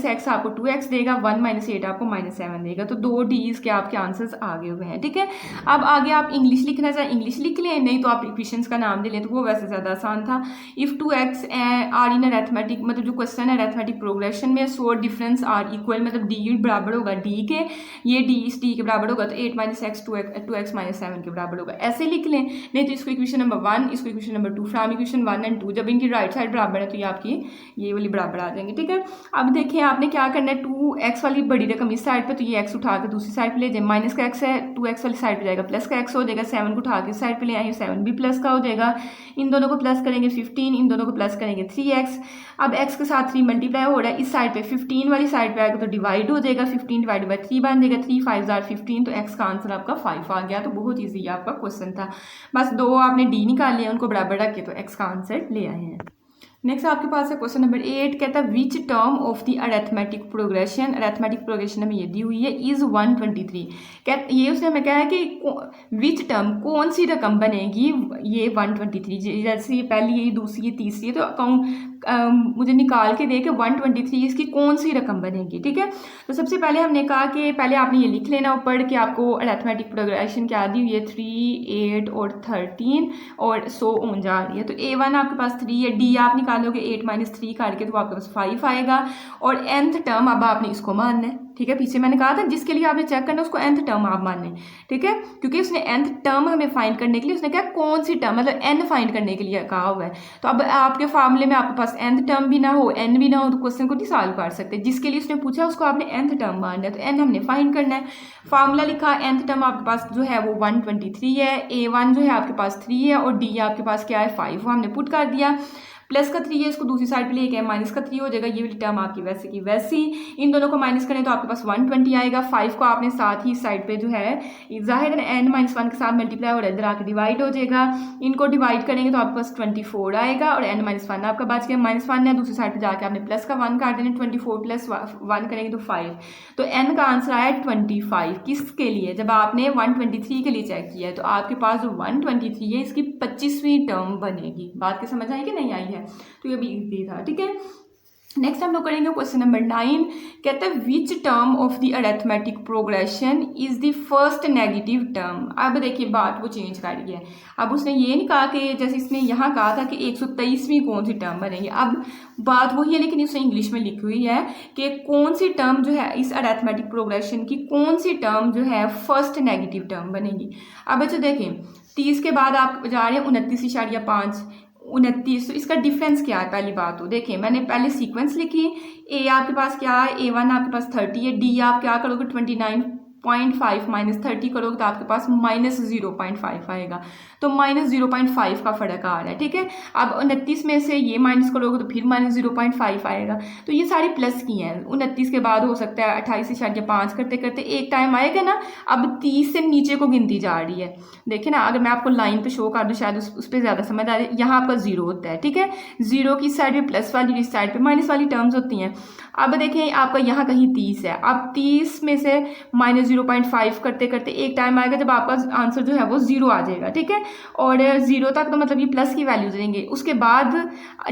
- x आपको 2x देगा, 1 - 8 आपको -7 देगा। तो 2 D's के आपके आंसर्स आगे हुए हैं, ठीक है। अब आगे आप इंग्लिश लिखना चाहें इंग्लिश लिख लें, नहीं तो आप इक्वेशंस का नाम दे लें, तो वो वैसे ज़्यादा आसान था। If 2x are in arithmetic, मतलब जो क्वेश्चन है अरिथमेटिक प्रोग्रेशन में, सो डिफरेंस आर इक्वल, मतलब D बराबर होगा D के, ये D इस D के बराबर होगा, तो 8 - x 2x - 7 के बराबर होगा, ऐसे लिख लें। नहीं तो इसको इक्वेशन नंबर 1, इसको इक्वेशन नंबर 2, फ्रॉम इक्वेशन 1 और 2 जब इनकी राइट साइड बराबर है तो ये आपकी ये वाली बराबर आ जाएंगे, ठीक है। अब देखिए आपने क्या करना है, 2x वाली बड़ी रकम इस साइड पे, तो ये x उठा के दूसरी साइड पे ले जाए, माइनस का x है, 2x वाली साइड पे जाएगा, प्लस का x हो जाएगा, 7 को उठा के इस साइड पे ले आएंगे, 7 भी प्लस का हो जाएगा। इन दोनों को प्लस करेंगे 15, इन दोनों को प्लस करेंगे 3x। अब x के साथ 3 मल्टीप्लाई हो रहा है, इस साइड पे 15 वाली साइड पे आएगा तो डिवाइड हो जाएगा, 15 / 3 बन जाएगा, 3 5 = 15, तो x का आंसर आपका 5 आ गया। तो बहुत ईजी आपका क्वेश्चन था, बस 2 आपने D निकाल लिया, उनको बराबर रख के तो x का आंसर ले आए हैं। नेक्स्ट आपके पास है क्वेश्चन नंबर 8, कहता है which term of the arithmetic progression, arithmetic progression हमें ये दी हुई है, इज 123। ये उसने हमें कहा है कि विच टर्म, कौन सी रकम बनेगी ये 123, जैसे ये पहली है, दूसरी है, तीसरी है, तो अकाउंट मुझे निकाल के दे के 123 इसकी कौन सी रकम बनेगी, ठीक है। तो सबसे पहले हमने कहा कि पहले आपने ये लिख लेना ऊपर कि आपको अरिथमेटिक प्रोग्रेशन क्या दी हुई है, 3, 8 और 13 और 100 ऑन जा रही है। तो A1 आपके पास 3 है, D आप निकालोगे 8 - 3 करके तो आपके पास 5 आएगा, और nth टर्म अब आपने इसको मानना है, ठीक है, पीछे मैंने कहा था जिसके लिए आपने चेक करना उसको nth टर्म आप माने, ठीक है, क्योंकि उसने nth टर्म हमें फाइंड करने के लिए उसने क्या कौन सी टर्म मतलब n फाइंड करने के लिए कहा हुआ है। तो अब आपके फार्मूले में आपके पास nth टर्म भी ना हो n भी ना हो तो क्वेश्चन को नहीं सॉल्व कर सकते। जिसके लिए उसने पूछा उसको आपने nth टर्म मानना है, तो n हमने फाइंड करना है। फार्मूला लिखा, nth टर्म आपके पास जो है वो 123 है, a1 जो है आपके पास 3 है और d आपके पास क्या है 5, वो हमने पुट कर दिया। प्लस का 3 है, इसको दूसरी साइड पे लेके माइनस का 3 हो जाएगा, ये वाली टर्म आपकी वैसे की वैसी। इन दोनों को माइनस करें तो आपके पास 120 आएगा। 5 को आपने साथ ही साइड पे जो है जाहिर है n-1 के साथ मल्टीप्लाई और इधर आके डिवाइड हो जाएगा। इनको डिवाइड करेंगे तो आपके पास 24 आएगा और n-1 आपका बच गया, -1 है, दूसरी साइड पर जाके आपने प्लस का 1 काट देना, 24 + 1 करेंगे तो 5। तो n का आंसर आया 25। किसके लिए? जब आपने 123 के लिए चेक किया है तो आपके पास जो 123 है इसकी 25वीं टर्म बनेगी। बात की समझ आई कि नहीं आई है? तो ये भी इजी था, ठीक है। नेक्स्ट हम लोग करेंगे क्वेश्चन नंबर 9। कहता है which term of the arithmetic progression is the first negative term. अब देखिए बात वो चेंज कर रही है। अब उसने ये नहीं कहा कि जैसे इसने यहाँ कहा था कि 123वीं कौन सी टर्म बनेगी, अब बात वही है लेकिन उसने इंग्लिश में लिखी हुई है कि कौन सी टर्म जो है इस अरिथमेटिक प्रोग्रेशन की कौन सी टर्म जो है फर्स्ट नेगेटिव टर्म बनेगी। अब अच्छा देखें 30 के बाद आप जा रहे हैं 29.5, 29, तो इसका डिफरेंस क्या है? पहली बात तो देखिए मैंने पहले सीक्वेंस लिखी, ए आपके पास क्या है, A1 आपके पास 30 है, डी आप क्या करोगे 29.5 माइनस 30 करोगे तो आपके पास -0.5 आएगा, तो -0.5 का फर्क आ रहा है, ठीक है। अब 29 में से ये माइनस करोगे तो फिर -0.5 आएगा, तो ये सारी प्लस की हैं। 29 के बाद हो सकता है 28.5 करते करते एक टाइम आएगा ना, अब 30 से नीचे को गिनती जा रही है। देखिए ना, अगर मैं आपको लाइन पे शो कर दूँ शायद उस पर ज़्यादा समझ आ जाए। यहाँ आपका 0 होता है, ठीक है, 0 की साइड पे प्लस वाली, इस साइड पे माइनस वाली टर्म्स होती हैं। अब देखें आपका यहाँ कहीं 30 है, अब 30 में से -0.5 करते करते एक टाइम आएगा जब आपका आंसर जो है वो 0 आ जाएगा, ठीक है, और 0 तक तो मतलब ये प्लस की वैल्यू देंगे। उसके बाद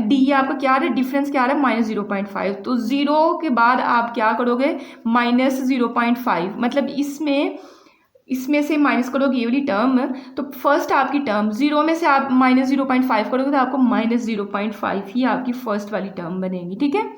डी आपका क्या आ रहा है, डिफरेंस क्या आ रहा है -0.5, तो 0 के बाद आप क्या करोगे -0.5, मतलब इसमें से माइनस करोगे ये वाली टर्म, तो फर्स्ट आपकी टर्म 0 में से आप -0.5 करोगे तो आपको -0.5 ही आपकी फर्स्ट वाली टर्म बनेगी, ठीक है।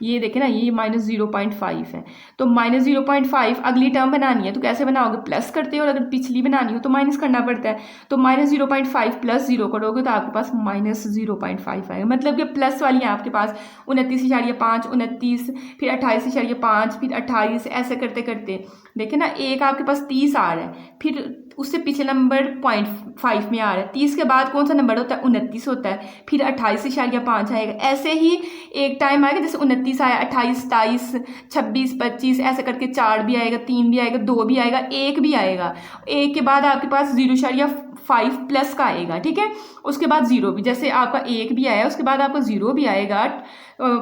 ये देखें ना, ये -0.5 है, तो -0.5 अगली टर्म बनानी है तो कैसे बनाओगे, प्लस करते हो, और अगर पिछली बनानी हो तो माइनस करना पड़ता है, तो -0.5 + 0 करोगे तो आपके पास -0.5 आएगा। मतलब कि प्लस वाली है आपके पास 29.5, 29, फिर 28.5, फिर 28, ऐसे करते करते देखें ना, एक आपके पास 30 आ रहा है, फिर उससे पीछे नंबर 0.5 में आ रहा है, 30 के बाद कौन सा नंबर होता है 29 होता है, फिर 28.5 आएगा। ऐसे ही एक टाइम आएगा जैसे 29 आया, 28, 27, 26, 25 ऐसे करके 4 भी आएगा, 3 भी आएगा, 2 भी आएगा, 1 भी आएगा। 1 के बाद आपके पास 0.5 प्लस का आएगा, ठीक है। उसके बाद 0 भी, जैसे आपका 1 भी आया उसके बाद आपका 0 भी आएगा,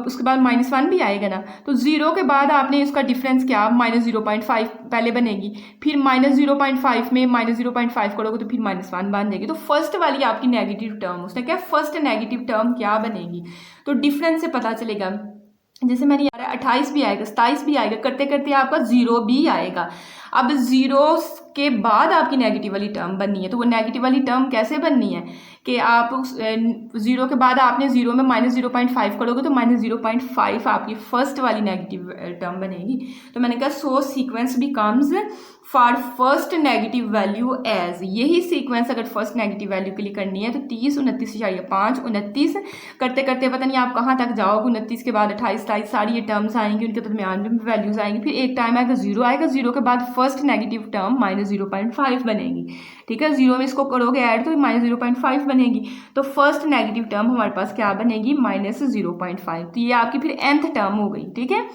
उसके बाद -1 भी आएगा ना, तो 0 के बाद आपने इसका डिफरेंस क्या -0.5 पहले बनेगी, फिर -0.5 में -0.5 करोगे तो फिर -1 बन जाएगी। तो फर्स्ट वाली आपकी नेगेटिव टर्म, उसने क्या फर्स्ट नेगेटिव टर्म क्या बनेगी, तो डिफरेंस से पता चलेगा। जैसे मैंने यार 28 भी आएगा, 27 भी आएगा, करते करते आपका 0 भी आएगा। अब 0 के बाद आपकी नेगेटिव वाली टर्म बननी है, तो वो नेगेटिव वाली टर्म कैसे बननी है कि आप 0 के बाद आपने 0 में -0.5 करोगे तो -0.5 आपकी फर्स्ट वाली नेगेटिव टर्म बनेगी। तो मैंने कहा so sequence becomes for first negative value as, यही सीक्वेंस अगर फर्स्ट नेगेटिव वैल्यू के लिए करनी है तो 30, 29.5, 29 करते करते पता नहीं आप कहाँ तक जाओगे, 29 के बाद 28, 27 सारी ये टर्म्स आएंगी, उनके दरमियान में वैल्यूज आएंगी, फिर एक टाइम आएगा 0 आएगा, 0 के बाद फर्स्ट नेगेटिव टर्म -0.5 बनेगी, ठीक है। 0 में इसको करोगे ऐड तो -0.5 बनेगी, तो फर्स्ट नेगेटिव टर्म हमारे पास क्या बनेगी -0.5, तो ये आपकी फिर nth टर्म हो गई, ठीक है।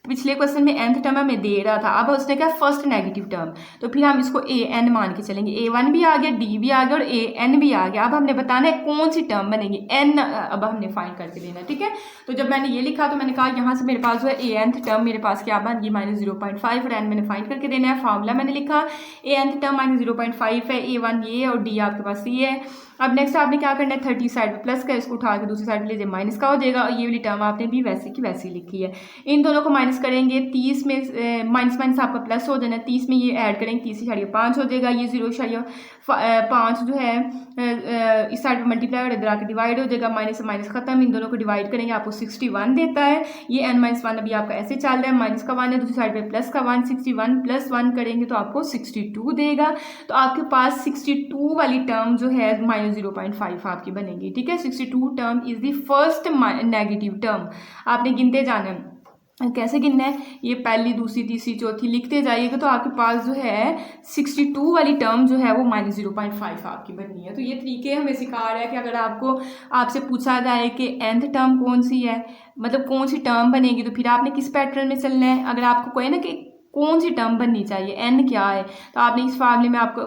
पिछले क्वेश्चन में nth टर्म हमें दे रहा था, अब उसने क्या फर्स्ट नेगेटिव टर्म, तो फिर हम इसको an मान के चलेंगे, A1 भी आ गया, D भी आ गया और an भी आ गया। अब हमने बताना है कौन सी टर्म बनेगी, n अब हमने फाइंड करके लेना, ठीक है। तो जब मैंने ये लिखा तो मैंने कहा यहाँ से मेरे पास जो है anth टर्म मेरे पास क्या बन गई -0.5 और n मैंने फाइंड करके देना है। फार्मूला मैंने लिखा anth टर्म -0.5 है, A1 ये और D आपके पास ये है। अब नेक्स्ट आपने क्या करना है, 30 साइड पे प्लस का, इसको उठा के दूसरी साइड पे ले जाए माइनस का हो जाएगा, और ये वाली टर्म आपने भी वैसे की वैसी लिखी है। इन दोनों को माइनस माइनस करेंगे 30 में माइनस माइनस आपका प्लस हो जाना, 30 में ये ऐड करेंगे 30.5 हो जाएगा, ये 0.5 जो है इस साइड पर मल्टीप्लाई और इधर आके डिवाइड हो जाएगा, माइनस से माइनस खत्म, इन दोनों को डिवाइड करेंगे आपको 61 देता है। ये n-1 अभी आपका ऐसे चल रहा है, माइनस का 1 है, दूसरी साइड पे प्लस का 1, 61 + 1 करेंगे तो आपको 62 देगा। तो आपके पास 62 वाली टर्म जो है -0.5 आपकी बनेगी, ठीक है। 62 term is the first negative term. आपने गिनते जाना है, कैसे गिनना है, ये पहली दूसरी तीसरी चौथी लिखते जाइएगा तो आपके पास जो है 62 वाली टर्म जो है वो -0.5 आपकी बननी है। तो ये तरीके हमें सिखा रहा है कि अगर आपसे पूछा जाए कि nth टर्म कौन सी है, मतलब कौन सी टर्म बनेगी, तो फिर आपने किस पैटर्न में चलना है। अगर आपको कोई ना कि कौन सी टर्म बननी चाहिए, n क्या है, तो आपने इस फार्मूले में आपको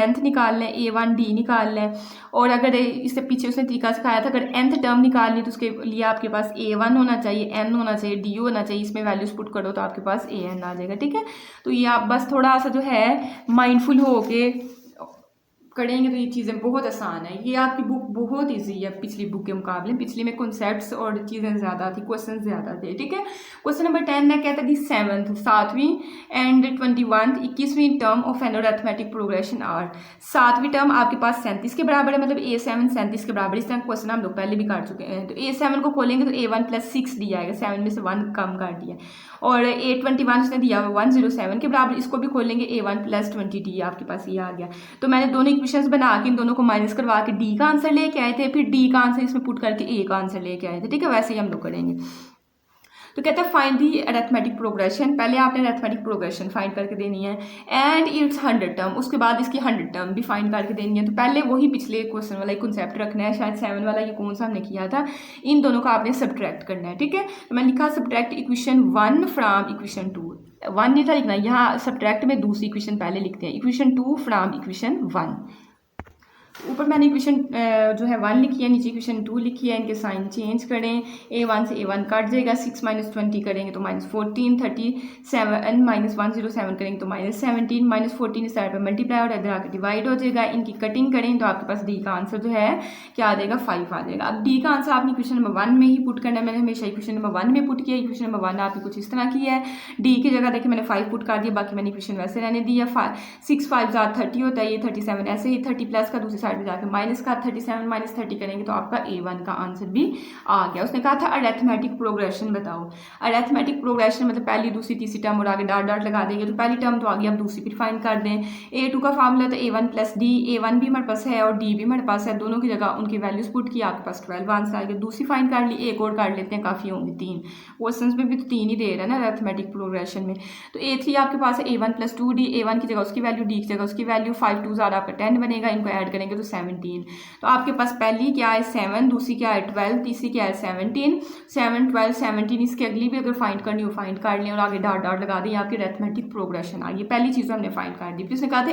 nth निकालना है, a1d निकालना है। और अगर इससे पीछे उसने तरीका सिखाया था, अगर nth टर्म निकालनी तो उसके लिए आपके पास a1 होना चाहिए, n होना चाहिए, d होना चाहिए, इसमें वैल्यूज पुट करो तो आपके पास an आ जाएगा, ठीक है। तो ये आप बस थोड़ा सा जो है माइंडफुल हो के करेंगे तो ये चीज़ें बहुत आसान है। ये आपकी बुक बहुत इजी है पिछली बुक के मुकाबले, पिछली में कॉन्सेप्ट्स और चीज़ें ज़्यादा थी, क्वेश्चन ज़्यादा थे, ठीक है। क्वेश्चन नंबर 10 है, कहता है दी 7th 7वीं एंड 21th 21वीं term of an arithmetic progression are. 7वीं टर्म आपके पास 37 के बराबर है, मतलब A7 37 के बराबर। इस तरह क्वेश्चन हम लोग पहले भी कर चुके हैं। तो A7 को खोलेंगे तो A1 + 6 दिया आएगा, 7 में से 1 कम कर दिया। और A21 उसने दिया हुआ 107 के बराबर, इसको भी खोलेंगे A1 + 20D आपके पास ये आ गया। तो मैंने दोनों इक्वेशंस बना के इन दोनों को माइनस करवा के D का आंसर लेके आए थे, फिर D का आंसर इसमें पुट करके A का आंसर लेके आए थे, ठीक है। वैसे ही हम लोग करेंगे। तो कहता है फाइंड दी अरिथमेटिक प्रोग्रेशन। पहले आपने अरिथमेटिक प्रोग्रेशन फाइंड करके देनी है एंड इट्स 100 टर्म, उसके बाद इसकी 100 टर्म भी फाइंड करके देनी है। तो पहले वही पिछले क्वेश्चन वाला कॉन्सेप्ट रखना है, शायद 7 वाला ये कौन सा हमने किया था, इन दोनों का आपने सब्ट्रैक्ट करना है, ठीक है। तो मैंने लिखा सब्ट्रैक्ट इक्वेशन 1 फ्रॉम इक्वेशन 2, 1 नहीं था लिखना, यहाँ सब्ट्रैक्ट में दूसरी इक्वेशन पहले लिखते हैं, इक्वेशन 2 फ्रॉम इक्वेशन 1। ऊपर मैंने इक्वेशन जो है 1 लिखी है, नीचे इक्वेशन 2 लिखी है, इनके साइन चेंज करें, A1 से A1 कट जाएगा, 6 - 20 करेंगे तो -14, 37 - 107 करेंगे तो -17, -14 इस साइड पर मल्टीप्लाई और इधर आकर डिवाइड हो जाएगा। इनकी कटिंग करें तो आपके पास D का आंसर जो है क्या आ जाएगा, 5 आ जाएगा। अब D का आंसर आपने इक्वेशन नंबर 1 में ही पुट करना है, मैंने हमेशा इक्वेशन नंबर 1 में पुट किया। इक्वेशन नंबर 1 आपने कुछ इस तरह की है, D की जगह देखिए मैंने 5 पुट कर दिया, बाकी मैंने इक्वेशन वैसे रहने दिया। 6 5 30 होता है, ये 37 ऐसे ही 30 प्लस का दूसरी साइड पर जाकर माइनस का 37 - 30 करेंगे तो आपका A1 का आंसर भी आ गया। उसने कहा था अरिथमेटिक प्रोग्रेशन बताओ। अरिथमेटिक प्रोग्रेशन मतलब पहली दूसरी तीसरी टर्म और आगे डॉट डॉट लगा देंगे, तो पहली टर्म तो आगे आप दूसरी फिर फाइंड कर दें। A2 का फार्मूला तो A1 + D, A1 भी हमारे पास है और D भी हमारे पास है, दोनों की जगह उनकी वैल्यूज पुट की, आपके पास 12 आंसर आ गया। दूसरी फाइंड कर ली, एक और कर लेते हैं, काफ़ी होंगे 3, क्वेश्चन में भी तो 3 ही दे रहा है ना अरिथमेटिक प्रोग्रेशन में। तो A3 आपके पास है A1 + 2D, A1 की जगह उसकी वैल्यू, D की जगह उसकी वैल्यू, 5 2 आपका 10 बनेगा, इनको ऐड करेंगे तो 17। तो आपके पास पहली क्या है 7, दूसरी क्या है 12, तीसरी क्या है 17, 7 12 17, इसकी अगली भी अगर फाइंड करनी हो फाइंड कर लें और आगे डॉट डॉट लगा दें, आपकी अरिथमेटिक प्रोग्रेशन आ गई। पहली चीज़ हमने फाइंड कर दी। फिर उसने कहा था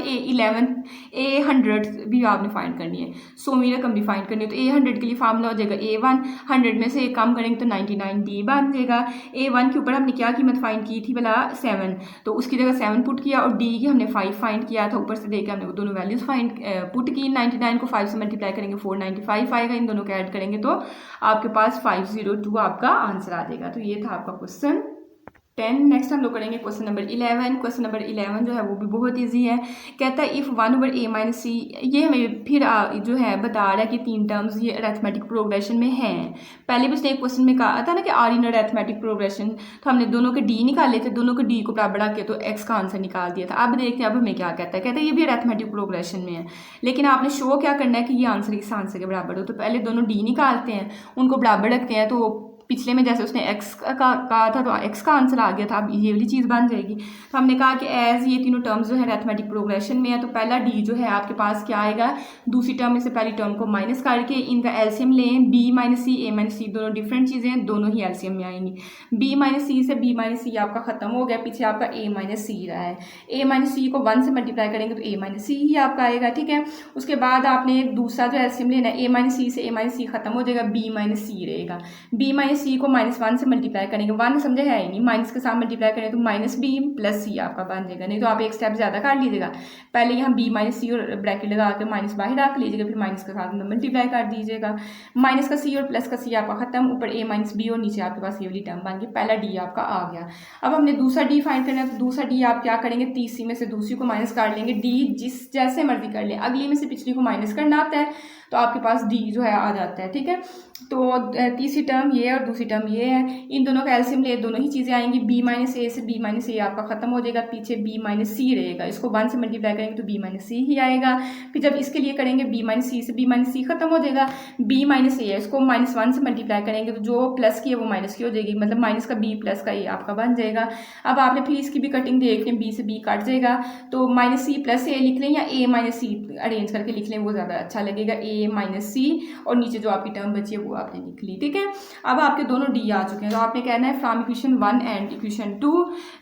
A100 भी आपने फाइंड करनी है, 100वीं रकम भी फाइंड करनी है। तो A100 के लिए फार्मूला हो जाएगा A1, 100 में से एक कम करेंगे तो 99D बन जाएगा। A1 के ऊपर हमने क्या कीमत फाइंड की थी भला 7, तो उसकी जगह 7 पुट किया और D की हमने 5 फाइंड किया था, ऊपर से देकर हमने वो दोनों वैल्यूज फाइंड पुट की। 99 को 5 से मल्टीप्लाई करेंगे 495 आएगा, इन दोनों को ऐड करेंगे तो आपके पास 502 आपका आंसर आ जाएगा। तो ये था आपका क्वेश्चन 10। नेक्स्ट हम लोग करेंगे क्वेश्चन नंबर 11। क्वेश्चन नंबर 11 जो है वो भी बहुत इजी है। कहता है इफ़ 1/a - c, ये हमें फिर जो है बता रहा है कि 3 टर्म्स ये अरिथमेटिक प्रोग्रेशन में हैं। पहले भी उसने एक क्वेश्चन में कहा था ना कि आर इन अरिथमेटिक प्रोग्रेशन, तो हमने दोनों के डी निकाले थे, दोनों के डी को बराबर रख के तो एक्स का आंसर निकाल दिया था। अब देखते हैं अब हमें क्या कहता है। कहता है ये भी अरिथमेटिक प्रोग्रेशन में है, लेकिन आपने शो क्या करना है कि ये आंसर इस आंसर के बराबर हो। तो पहले दोनों डी निकालते हैं, उनको बराबर रखते हैं, तो पिछले में जैसे उसने एक्स का कहा था तो एक्स का आंसर आ गया था, अब ये वाली चीज़ बन जाएगी। तो हमने कहा कि एज ये तीनों टर्म्स जो है अरिथमेटिक प्रोग्रेशन में है, तो पहला डी जो है आपके पास क्या आएगा, दूसरी टर्म में से पहली टर्म को माइनस करके इनका एलसीएम लें। B - C, A - C दोनों डिफरेंट चीज़ें, दोनों ही एलसीएम में आएंगी। B - C से B - C आपका खत्म हो गया, पीछे आपका A - C रहा है। A - C को 1 से मल्टीप्लाई करेंगे तो A - C ही आपका आएगा, ठीक है। उसके बाद आपने दूसरा जो एलसीएम लेना है, A - C से A - C खत्म हो जाएगा, B - C रहेगा। B - सी को -1 से मल्टीप्लाई करेंगे, 1 समझे है ही नहीं, माइनस के साथ मल्टीप्लाई करें तो -b + c आपका बन जाएगा। नहीं तो आप एक स्टेप ज़्यादा कर लीजिएगा, पहले यहाँ b - c और ब्रैकेट लगा के माइनस बाहर रख लीजिएगा, फिर माइनस के साथ मल्टीप्लाई कर दीजिएगा, माइनस का c और प्लस का c आपका खत्म, ऊपर a - b और नीचे आपके पास ये वाली टर्म बन गई, पहला d आपका आ गया। अब हमने दूसरा d फाइंड करना है, तो दूसरा d आप क्या करेंगे, तीसरी में से दूसरी को माइनस कर लेंगे, d जिस जैसे मर्जी कर लें, अगली में से पिछली को माइनस करना आता है तो आपके पास d जो है आ जाता है, ठीक है। तो तीसरी टर्म ये है और दूसरी टर्म ये है, इन दोनों का एलसीएम ले, दोनों ही चीज़ें आएंगी, b - a से b - a आपका खत्म हो जाएगा, पीछे b - c रहेगा, इसको 1 से मल्टीप्लाई करेंगे तो b - c ही आएगा। फिर जब इसके लिए करेंगे b - c से b - c खत्म हो जाएगा, b - a है, इसको -1 से मल्टीप्लाई करेंगे तो जो प्लस की है वो माइनस की हो जाएगी, मतलब माइनस का b प्लस का a आपका बन जाएगा। अब आपने फिर इसकी भी कटिंग देख लें, b से b कट जाएगा, तो -c + a लिख लें या a - c अरेंज करके लिख लें, वो ज़्यादा अच्छा लगेगा, a - c और नीचे जो आपकी टर्म बची है वो आपने लिख ली, ठीक है। अब आपके दोनों डी आ चुके हैं, तो आपने कहना है फ्रॉम इक्वेशन 1 एंड इक्वेशन 2,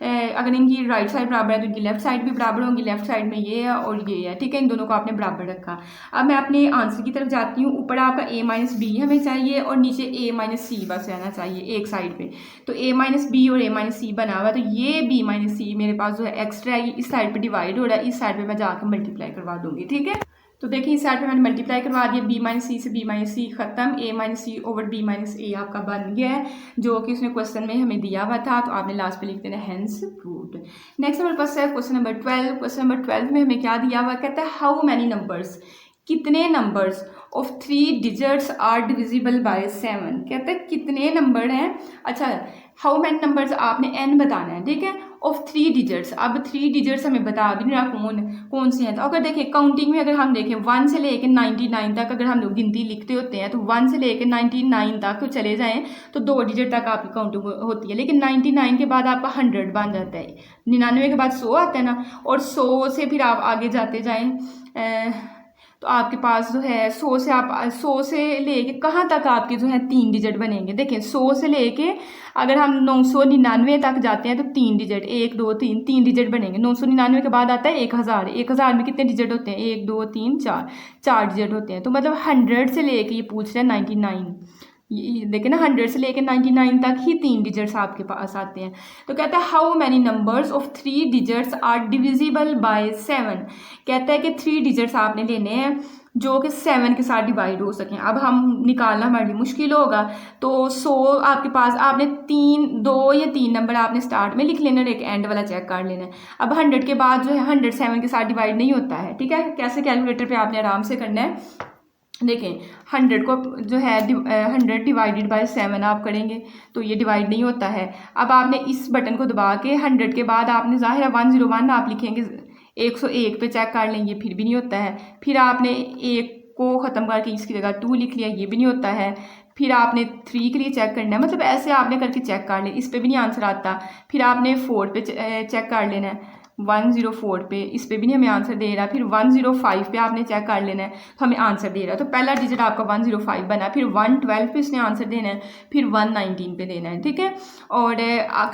अगर इनकी राइट साइड बराबर है तो इनकी लेफ्ट साइड भी बराबर होंगी, लेफ्ट साइड में ये है और ये है, ठीक है, इन दोनों को आपने बराबर रखा। अब मैं अपने आंसर की तरफ जाती हूँ, ऊपर आपका a - b हमें चाहिए और नीचे a - c बस रहना चाहिए एक साइड पे, तो a - b और a - c बना हुआ है, तो ये b - c मेरे पास जो है एक्स्ट्रा है, इस साइड पे डिवाइड हो रहा है, इस साइड पे मैं जाकर मल्टीप्लाई करवा दूंगी, ठीक है। तो देखिए इस साइड पे मैंने मल्टीप्लाई करवा दिया, b - c से b - c खत्म, a - c over b - a आपका बन गया है, जो कि उसने क्वेश्चन में हमें दिया हुआ था, तो आपने लास्ट पे लिख देना हेंस प्रूव्ड। नेक्स्ट हमारे पास है क्वेश्चन नंबर 12। क्वेश्चन नंबर 12 में हमें क्या दिया हुआ, कहता है हाउ मैनी नंबर्स, कितने numbers of 3 digits are divisible by 7, कहते हैं कितने नंबर हैं, अच्छा हाउ मैनी नंबर्स आपने n बताना है, ठीक है, ऑफ 3 डिजिट्स। अब 3 डिजिट्स हमें बता भी नहीं रहा कौन से हैं, तो अगर देखें काउंटिंग में अगर हम देखें 1 से लेके 99 तक अगर हम लोग गिनती लिखते होते हैं, तो 1 से लेके 99 तक चले जाएं तो 2 डिजिट तक आपकी काउंटिंग होती है, लेकिन 99 के बाद आपका 100 बन जाता है, 99 के बाद 100 आता है ना, और 100 से फिर आप आगे जाते जाएँ तो आपके पास जो है 100 से आप 100 से लेके कहाँ तक आपके जो है 3 डिजिट बनेंगे, देखें 100 से लेके अगर हम 999 तक जाते हैं तो 3 डिजिट 1 2 3 डिजिट बनेंगे, 999 के बाद आता है 1000, 1000 में कितने डिजिट होते हैं, 1 2 3 4 डिजिट होते हैं, तो मतलब 100 से लेके ये पूछ रहे हैं 99, देखिए ना 100 से लेकर 99 तक ही 3 डिजिट्स आपके पास आते हैं। तो कहता है how many numbers of 3 digits are divisible by 7, कहता है कि 3 डिजिट्स आपने लेने हैं जो कि 7 के साथ डिवाइड हो सकें। अब हम निकालना हमारे लिए मुश्किल होगा, तो 100 आपके पास, आपने 2 या 3 नंबर आपने स्टार्ट में लिख लेना और एक एंड वाला चेक कर लेना है। अब 100 के बाद जो है 100 7 के साथ डिवाइड नहीं होता है, ठीक है, कैसे कैलकुलेटर पे आपने आराम से करना है। देखें 100 को जो है 100 डिवाइडेड बाय 7 आप करेंगे तो ये डिवाइड नहीं होता है। अब आपने इस बटन को दबा के 100 के बाद आपने ज़ाहिर है 101 आप लिखेंगे, 101 पे चेक कर लेंगे, फिर भी नहीं होता है। फिर आपने 1 को ख़त्म करके इसकी जगह 2 लिख लिया, ये भी नहीं होता है। फिर आपने 3 के लिए चेक करना है, मतलब ऐसे आपने करके चेक कर लें, इस पर भी नहीं आंसर आता। फिर आपने 4 पे चेक कर लेना है, 104 पे, इस पे भी नहीं हमें आंसर दे रहा। फिर 105 पे आपने चेक कर लेना है तो हमें आंसर दे रहा है, तो पहला डिजिट आपका 105 बना, फिर 112 पे इसने आंसर देना है, फिर 119 पे देना है, ठीक है। और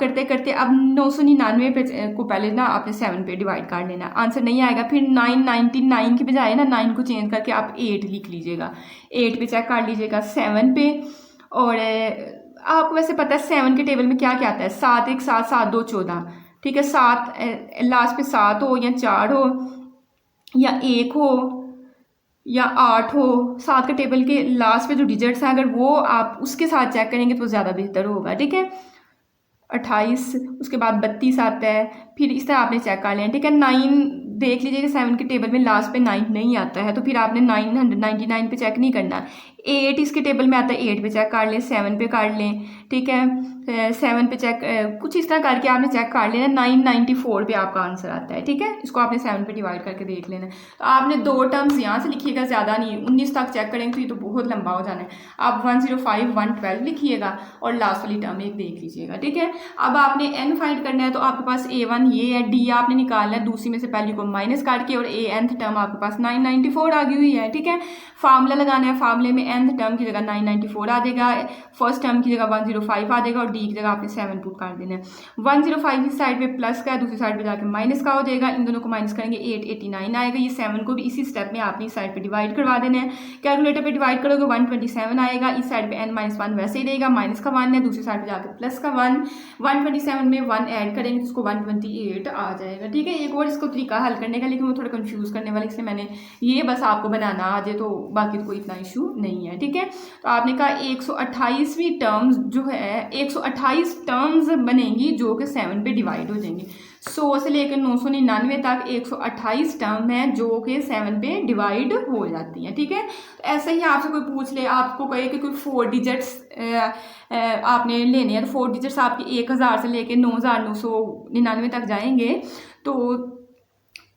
करते करते अब 999 पे को पहले ना आपने 7 पे डिवाइड कर लेना, आंसर नहीं आएगा। फिर 999 की बजाय ना 9 को चेंज करके आप 8 लिख लीजिएगा, 8 पे चेक कर लीजिएगा 7 पे। और आपको वैसे पता है 7 के टेबल में क्या क्या आता है, 7 1 7 7 2 14, ठीक है, 7 लास्ट पे 7 हो या 4 हो या 1 हो या 8 हो, 7 के टेबल के लास्ट पे जो डिजिट्स हैं अगर वो आप उसके साथ चेक करेंगे तो ज़्यादा बेहतर होगा, ठीक है। 28, उसके बाद 32 आता है, फिर इस तरह आपने चेक कर लें, ठीक है। 9 देख लीजिएगा 7 के टेबल में लास्ट पे 9 नहीं आता है, तो फिर आपने 999 पे चेक नहीं करना। 8 इसके टेबल में आता है, 8 पे चेक कर लें, 7 पे कर लें, ठीक है, 7 पे चेक कुछ इस तरह करके आपने चेक कर लेना। 994 पे आपका आंसर आता है, ठीक है, इसको आपने 7 पे डिवाइड करके देख लेना। तो आपने 2 टर्म्स यहाँ से लिखिएगा, ज़्यादा नहीं, 19 तक चेक करेंगे तो ये तो बहुत लंबा हो जाना है। आप 105 112 लिखिएगा और लास्ट वाली टर्म एक देख लीजिएगा, ठीक है। अब आपने n फाइंड करना है, तो आपके पास a1 ये है, d आपने निकालना है दूसरी में से पहली को माइनस करके, और a nth टर्म आपके पास 994 आ गई हुई है, ठीक है। फार्मूला लगाना है, फार्मूले में nth टर्म की जगह 994 आ जाएगा, फर्स्ट टर्म की जगह 105 आ जाएगा और डी की जगह आपने 7 पुट कर देना है। 105 इस साइड पे प्लस का है, दूसरी साइड पे जाके माइनस का हो जाएगा, इन दोनों को माइनस करेंगे 889 आएगा। ये 7 को भी इसी स्टेप में आपने इस साइड पे डिवाइड करवा देना है। कैलकुलेटर पे डिवाइड करोगे 127 आएगा, इस साइड पे n-1 वैसे ही रहेगा, माइनस का 1 है, दूसरी साइड पे जाके प्लस का 1, 127 में 1 ऐड करेंगे तो उसको 128 आ जाएगा। ठीक है, एक और इसको तरीका हल करने का, लेकिन वो थोड़ा कंफ्यूज करने वाला, इसलिए मैंने ये बस आपको बनाना आ जाए, तो बाकी तो कोई इतना इशू नहीं है। ठीक है, तो आपने कहा 128वीं टर्म्स जो है 128 टर्म्स बनेंगी जो कि 7 पे डिवाइड हो जाएंगी। 100 से लेकर 999 तक 128 टर्म है जो कि 7 पे डिवाइड हो जाती हैं। ठीक है, तो ऐसे ही आपसे कोई पूछ ले, आपको कहे कि कोई 4 डिजिट्स आपने लेने हैं, तो 4 डिजिट्स आपके 1000 से लेकर 9999 तक जाएंगे, तो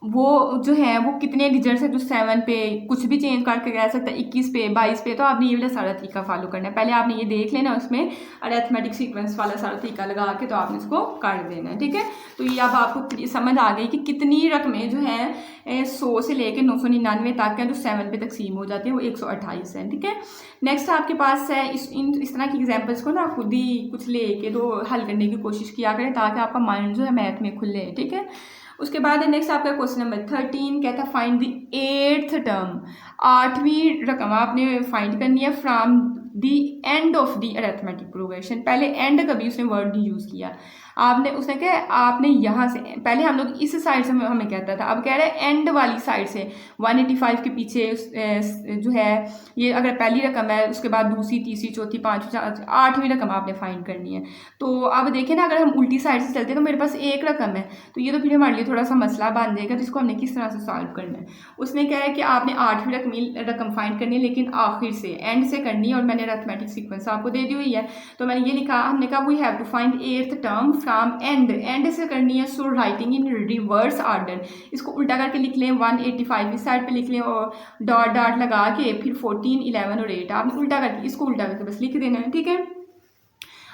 वो जो है वो कितने डिजिट्स है जो 7 पे कुछ भी चेंज करके कह सकता है, 21 पे 22 पे। तो आपने ये वाला सारा तरीका फॉलो करना है। पहले आपने ये देख लेना, उसमें अरिथमेटिक सीक्वेंस वाला सारा तरीका लगा के तो आपने इसको कर देना है। ठीक है, तो ये अब आपको समझ आ गई कि कितनी रकमें जो हैं 100 से लेकर 999 तक हैं जो 7 पे तकसीम हो जाती है, वो 128 हैं। ठीक है, नेक्स्ट आपके पास है इस तरह की एग्जाम्पल्स को ना खुद ही कुछ लेके तो हल करने की कोशिश किया करें, ताकि आपका माइंड जो है मैथ में खुले। ठीक है, उसके बाद नेक्स्ट आपका क्वेश्चन नंबर 13 कहता है फाइंड द 8th टर्म, 8वीं रकम आपने फाइंड करनी है from the end of the arithmetic progression. पहले एंड कभी उसने वर्ड नहीं यूज़ किया, आपने उसने क्या आपने यहाँ से, पहले हम लोग इस साइड से हमें कहता था, अब कह रहे हैं एंड वाली साइड से 185 के पीछे जो है ये अगर पहली रकम है, उसके बाद दूसरी, तीसरी, चौथी, पाँचवीं, 8वीं रकम आपने फाइंड करनी है। तो अब देखें ना, अगर हम उल्टी साइड से चलते हैं तो मेरे पास एक रकम है, तो ये तो फिर हमारे लिए थोड़ा सा मसला बन जाएगा, तो इसको हमने किस तरह से सॉल्व करना है। उसने कहा है कि आपने 8वीं रकम फाइंड करनी है, लेकिन आखिर से एंड से करनी है, और मैंने अरिथमेटिक सीक्वेंस आपको दे दी हुई है। तो मैंने ये लिखा, हमने कहा we have to find 8th term from end से करनी है, so writing in reverse order. इसको उल्टा करके लिख लें, 185 इस साइड पे लिख लें और डॉट डॉट लगा के फिर 14, 11 और 8 आपने उल्टा करके इसको उल्टा करके बस लिख देना है। ठीक है,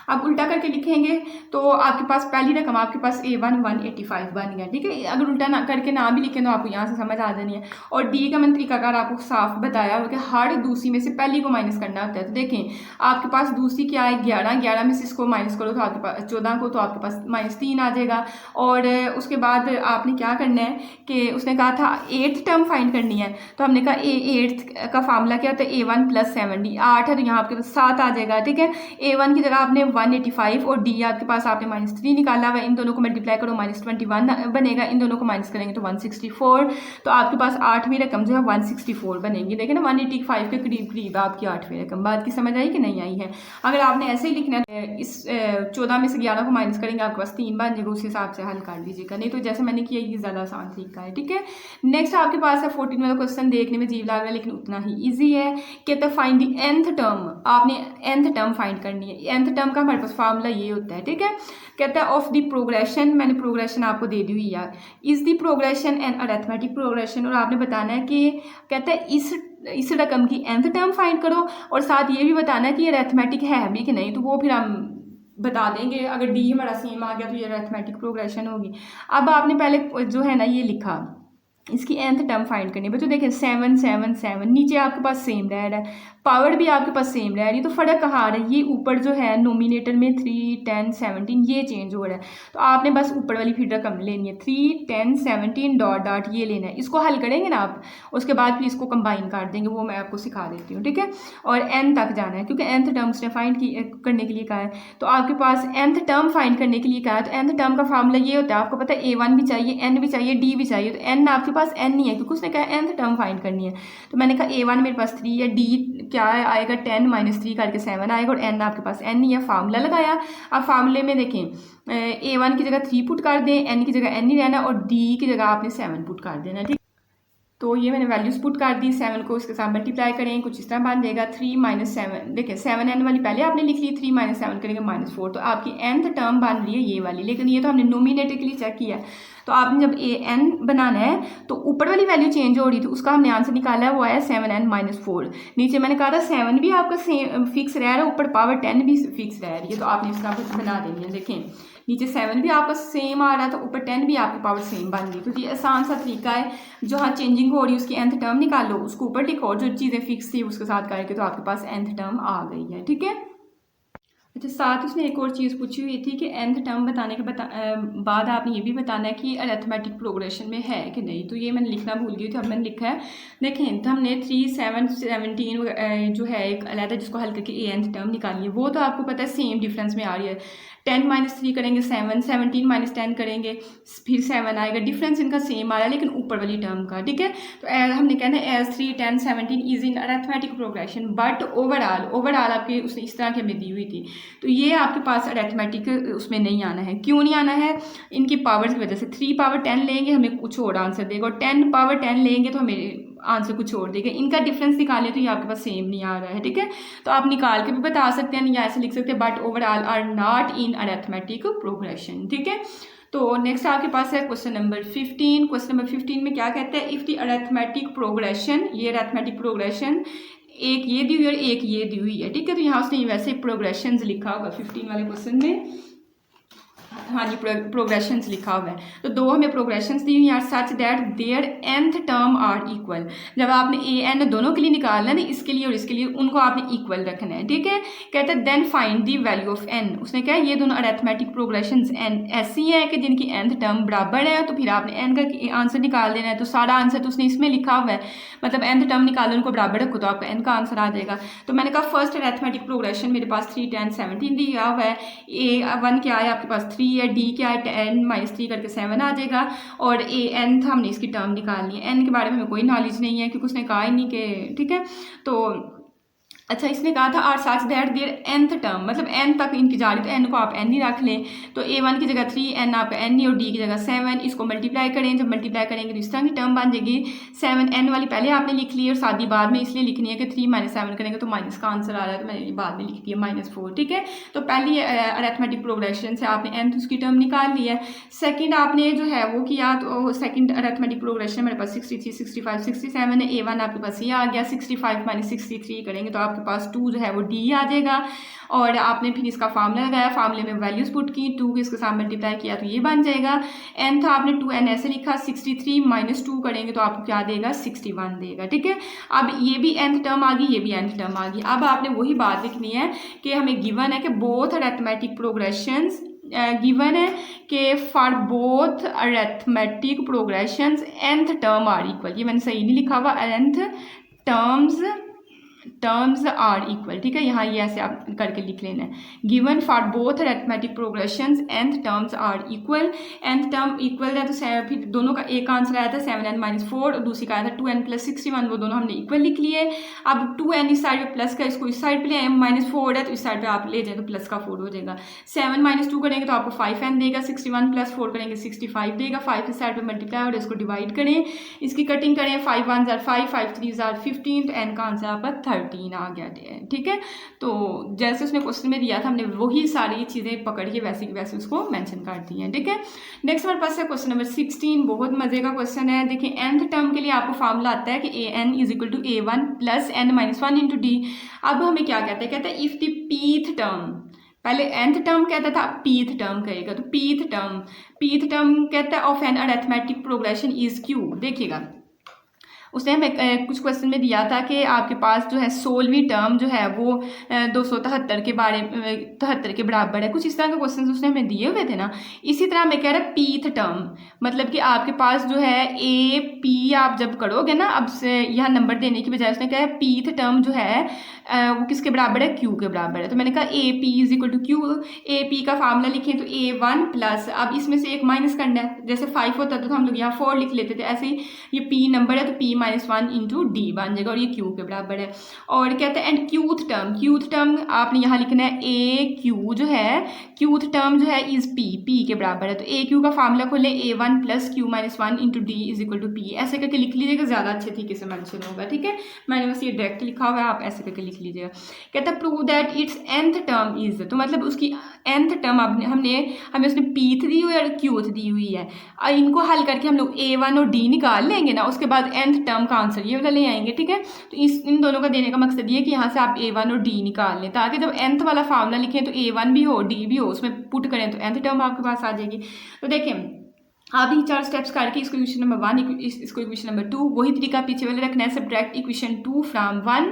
अब उल्टा करके लिखेंगे तो आपके पास पहली रकम आपके पास A1 185 बन गया। ठीक है, अगर उल्टा ना करके ना भी लिखें तो आपको यहाँ से समझ आ जानी है। और डी का मैंने तरीकाकार आपको साफ बताया हो कि हर दूसरी में से पहली को माइनस करना होता है। तो देखें आपके पास दूसरी क्या है 11, 11 में से इसको माइनस करो तो आपके पास 14 को, तो आपके पास -3 आ जाएगा। और उसके बाद आपने क्या करना है कि उसने कहा था 8th टर्म फाइंड करनी है, तो हमने कहा 8th का फार्मूला क्या होता है, A1 + 7D, 8 है तो यहाँ आपके पास 7 आ जाएगा। ठीक है, A1 की जगह आपने 185 और डी आपके पास आपने -3 निकाला हुआ है, इन दोनों को मल्टीप्लाई करो -21 बनेगा, इन दोनों को माइनस करेंगे तो 164, तो आपके पास 8वीं रकम जो है 164 बनेगी। देखिए ना 185 के करीब करीब आपकी 8वीं रकम। बात की समझ आई कि नहीं आई है? अगर आपने ऐसे ही लिखना है, इस 14 में से 11 को माइनस करेंगे आपके पास 3 बन जाएगा, उस हिसाब से हल कर लीजिएगा, नहीं तो जैसे मैंने किया ये ज़्यादा आसान तरीका है। ठीक है, नेक्स्ट आपके पास है 14 वाला क्वेश्चन, देखने में अजीब लग रहा है लेकिन उतना ही ईजी है। कहता है फाइंड द nth टर्म, आपने nth टर्म फाइंड करनी है। nth टर्म का हमारे पास फार्मूला ये होता है। ठीक है, कहता है ऑफ द प्रोग्रेशन, मैंने प्रोग्रेशन आपको दे दी हुई यार, is the progression and arithmetic progression, और आपने बताना है कि कहता है इस रकम की nth टर्म फाइंड करो, और साथ ये भी बताना है कि ये अरिथमेटिक है भी कि नहीं, तो वो फिर हम बता देंगे। अगर डी हमारा सेम आ गया तो ये अरिथमेटिक प्रोग्रेशन होगी। अब आपने पहले जो है ना ये लिखा, इसकी nth टर्म फाइंड करनी है। बच्चों देखें 7 7 7, नीचे आपके पास सेम रह रहा है, पावर भी आपके पास सेम रह रही है, तो फ़र्क कहाँ आ रहा है, ये ऊपर जो है नोमिनेटर में 3 10 17 ये चेंज हो रहा है, तो आपने बस ऊपर वाली फिर रकम लेनी है 3 10 17 डॉट डॉट ये लेना है। इसको हल करेंगे ना आप, उसके बाद फिर इसको कंबाइन कर देंगे, वो मैं आपको सिखा देती हूँ। ठीक है, और n तक जाना है क्योंकि nth टर्म उसने फाइंड करने के लिए कहा है, तो आपके पास nth टर्म फाइंड करने के लिए कहा है, तो nth टर्म का फार्मूला ये होता है, आपको पता है A1 भी चाहिए, n भी चाहिए, d भी चाहिए, तो n आपके पास n नहीं है क्योंकि उसने कहा nth टर्म फाइंड करनी है। तो मैंने कहा A1 मेरे पास 3 है, d क्या आएगा 10 -3 करके 7 आएगा, और n आपके पास n नहीं है, फार्मूला लगाया। अब फार्मूले में देखें A1 की जगह 3 पुट कर दें, n की जगह n नहीं रहना, और d की जगह आपने 7 पुट कर देना। ठीक, तो ये मैंने वैल्यूज पुट कर दी, 7 को इसके साथ मल्टीप्लाई करें, कुछ इस तरह बन जाएगा 3 - 7, देखिए 7n वाली पहले आपने लिख ली, 3 - 7 करेंगे -4, तो आपकी nth टर्म बन रही है ये वाली, लेकिन ये तो हमने नोमिनेटर के लिए चेक किया। तो आपने जब an बनाना है तो ऊपर वाली वैल्यू चेंज हो रही थी, उसका हमने आंसर निकाला है, वो आया 7n - 4। नीचे मैंने कहा था 7 भी आपका सेम फिक्स रह रहा है, ऊपर पावर 10 भी फिक्स रह रही है, तो आपने इसका कुछ बना देनी है। देखें नीचे 7 भी आपका सेम आ रहा है तो ऊपर 10 भी आपकी पावर सेम बन गई। तो ये आसान सा तरीका है, जो हाँ चेंजिंग हो रही है उसकी nth टर्म निकालो, उसको ऊपर लिखो और जो चीज़ें फिक्स थी उसके साथ करके तो आपके पास nth टर्म आ गई है। ठीक है। अच्छा, साथ उसने एक और चीज़ पूछी हुई थी कि nth टर्म बताने के बाद आपने ये भी बताना है कि अरिथमेटिक प्रोग्रेशन में है कि नहीं। तो ये मैंने लिखना भूल गई थी, अब मैंने लिखा है। देखें, तो हमने 3, 7, 17 जो है एक अलग है जिसको हल करके nth टर्म निकाली है, वो तो आपको पता है सेम डिफरेंस में आ रही है। 10 - 3 करेंगे 7, 17 - 10 करेंगे फिर 7 आएगा, डिफरेंस इनका सेम आ रहा है लेकिन ऊपर वाली टर्म का। ठीक है। तो हमने कहना है as 3, 10, 17 is in arithmetic progression but overall आपकी उसने इस तरह की हमें दी हुई थी। तो ये आपके पास अरिथमेटिक उसमें नहीं आना है। क्यों नहीं आना है? इनकी पावर्स की वजह से। 3 पावर 10 लेंगे हमें कुछ और आंसर देगा और 10 पावर 10 लेंगे तो हमें आंसर कुछ और देगा। इनका डिफरेंस निकालें तो ये आपके पास सेम नहीं आ रहा है। ठीक है। तो आप निकाल के भी बता सकते हैं या ऐसे लिख सकते हैं but overall are not in arithmetic progression. ठीक है। तो नेक्स्ट आपके पास है क्वेश्चन नंबर 15। क्वेश्चन नंबर 15 में क्या कहते हैं, इफ़ द अरिथमेटिक प्रोग्रेशन, ये अरिथमेटिक प्रोग्रेशन एक ये दी हुई है और एक ये दी हुई है। ठीक है। तो यहाँ उसने वैसे प्रोग्रेशंस लिखा होगा 15 वाले क्वेश्चन में। हाँ जी, प्रोग्रेशंस लिखा हुआ है। तो दो हमें प्रोग्रेशंस दी हुई हैं such that their nth term are equal. जब आपने ए एन दोनों के लिए निकालना है ना, इसके लिए और इसके लिए, उनको आपने इक्वल रखना है। ठीक है। कहते हैं then find the value of n। उसने कहा ये दोनों अरिथमेटिक प्रोग्रेशंस n ऐसी हैं कि जिनकी nth टर्म बराबर है, तो फिर आपने n का आंसर निकाल देना है। तो सारा आंसर तो उसने इसमें लिखा हुआ है, मतलब nth टर्म निकालो, उनको बराबर रखो तो आपका n का आंसर आ जाएगा। तो मैंने कहा फर्स्ट अरिथमेटिक प्रोग्रेशन मेरे पास 3, 10, 17 दिया हुआ है। A1 क्या है आपके पास 3 है, डी क्या है 10 - 3 करके 7 आ जाएगा और n था हमने इसकी टर्म निकालनी है। n के बारे में हमें कोई नॉलेज नहीं है क्योंकि उसने कहा ही नहीं कि, ठीक है। तो अच्छा, इसने कहा था are such that their nth term, मतलब n तक इनकी जा रही तो n को आप n ही रख लें। तो a1 की जगह 3, n आपका n और d की जगह 7, इसको मल्टीप्लाई करें। जब मल्टीप्लाई करेंगे तो इस तरह की टर्म बन जाएगी। 7 n वाली पहले आपने लिख ली और सादी बाद में इसलिए लिखनी है कि 3 - 7 करेंगे तो माइनस का आंसर आ रहा है, तो मैंने बाद में लिख दिया -4। ठीक है। तो पहली अरिथमेटिक प्रोग्रेशन से आपने nth उसकी टर्म निकाल ली है। सेकेंड आपने जो है वो किया, तो सेकेंड अरिथमेटिक प्रोग्रेशन मेरे पास 63, 65, 67 है। a1 आपके पास ये आ गया। 65 - 63 करेंगे तो आपके पास 2 जो है वो डी आ जाएगा और आपने फिर इसका फार्मूला लगाया, फार्मूले में वैल्यूज पुट की, 2 के इसके साथ मल्टीप्लाई किया तो ये बन जाएगा। n था आपने 2n ऐसे लिखा। 63 - 2 करेंगे तो आपको क्या देगा 61 देगा। ठीक है। अब ये भी nth टर्म आ गई, ये भी nth टर्म आ गई। अब आपने वही बात लिखनी है कि हमें गिवन है कि बोथ अरिथमेटिक प्रोग्रेशंस गिवन है कि for both arithmetic progressions nth term are equal. ये मैंने सही नहीं लिखा हुआ, nth टर्म्स आर इक्वल। ठीक है। यहाँ ये ऐसे आप करके लिख लेना है, given for both arithmetic progressions nth terms are equal. nth term equal है तो फिर दोनों का एक आंसर आया था 7n - 4 और दूसरी का आया था 2n + 61, वो दोनों हमने इक्वल लिख लिए। अब 2n इस साइड पे प्लस का, इसको इस साइड पे ले आए, -4 है तो इस साइड पे आप ले जाए तो प्लस का 4 हो जाएगा। 7 - 2 करेंगे तो आपको 5n देगा। 61 + 4 करेंगे 65 देगा। 5 इस साइड पे मल्टीप्लाई और इसको डिवाइड करें, इसकी कटिंग करें। 5 1 = 5, 5 3 = 15, तो n का आंसर आपका 13 आ गया। ठीक है। तो जैसे उसने क्वेश्चन में दिया था हमने वही सारी चीज़ें पकड़ के वैसे की वैसे उसको मेंशन कर दी हैं। ठीक है। नेक्स्ट हमारे पास है क्वेश्चन नंबर 16। बहुत मजे का क्वेश्चन है। देखिए, nth टर्म के लिए आपको फार्मूला आता है कि an = a1 + n - 1 × d। अब हमें क्या कहते हैं, कहते हैं इफ द pth टर्म, पहले nth टर्म कहता था, अब pth टर्म कहेगा। तो pth टर्म कहता है of an arithmetic progression is q। देखिएगा, उसने हमें कुछ क्वेश्चन में दिया था कि आपके पास जो है 16वीं टर्म जो है वो 273 के बारे 73 के बराबर है। कुछ इस तरह के क्वेश्चन उसने हमें दिए हुए थे ना। इसी तरह हमें कह रहा है पीथ टर्म, मतलब कि आपके पास जो है ए पी आप जब करोगे ना, अब से यहाँ नंबर देने की बजाय उसने कहा है पीथ टर्म जो है वो किसके बराबर है, क्यू के बराबर है। तो मैंने कहा A P = Q. A P का फार्मूला लिखें तो A1 प्लस, अब इसमें से एक माइनस करना है। जैसे 5 होता तो हम लोग यहाँ 4 लिख लेते थे, ऐसे ही ये P नंबर है तो P - 1 × D बन जाएगा और ये Q के बराबर है। और कहते हैं एंड क्यूथ टर्म आपने यहाँ लिखना है ए क्यू जो है, क्यूथ टर्म जो है इज P के बराबर है। तो ए क्यू का फार्मूला खोले A1 + Q - 1 × D = P, ऐसे करके लिख लीजिएगा, ज़्यादा अच्छे तरीके से मेंशन होगा। ठीक है। मैंने बस ये डायरेक्ट लिखा हुआ है, आप ऐसे करके लीजिएगा। कहता है prove that it's nth term is, तो मतलब उसकी nth टर्म हमें उसने pth दी हुई है और qth दी हुई है। इनको हल करके हम लोग A1 और D निकाल लेंगे ना, उसके बाद nth टर्म का आंसर ये वाला ले आएंगे, ठीक है। तो इन दोनों का देने का मकसद ये कि यहाँ से आप A1 और D निकाल लें, ताकि जब nth वाला फार्मूला लिखें तो A1 भी हो D भी हो, उसमें पुट करें तो nth टर्म आपके पास आ जाएगी। तो देखें आप ही 4 स्टेप्स करके इसको इक्वेशन नंबर 1 इसको इक्वेशन नंबर 2 वही तरीका पीछे वाले रखना है। सब्ट्रैक्ट इक्वेशन 2 फ्रॉम 1,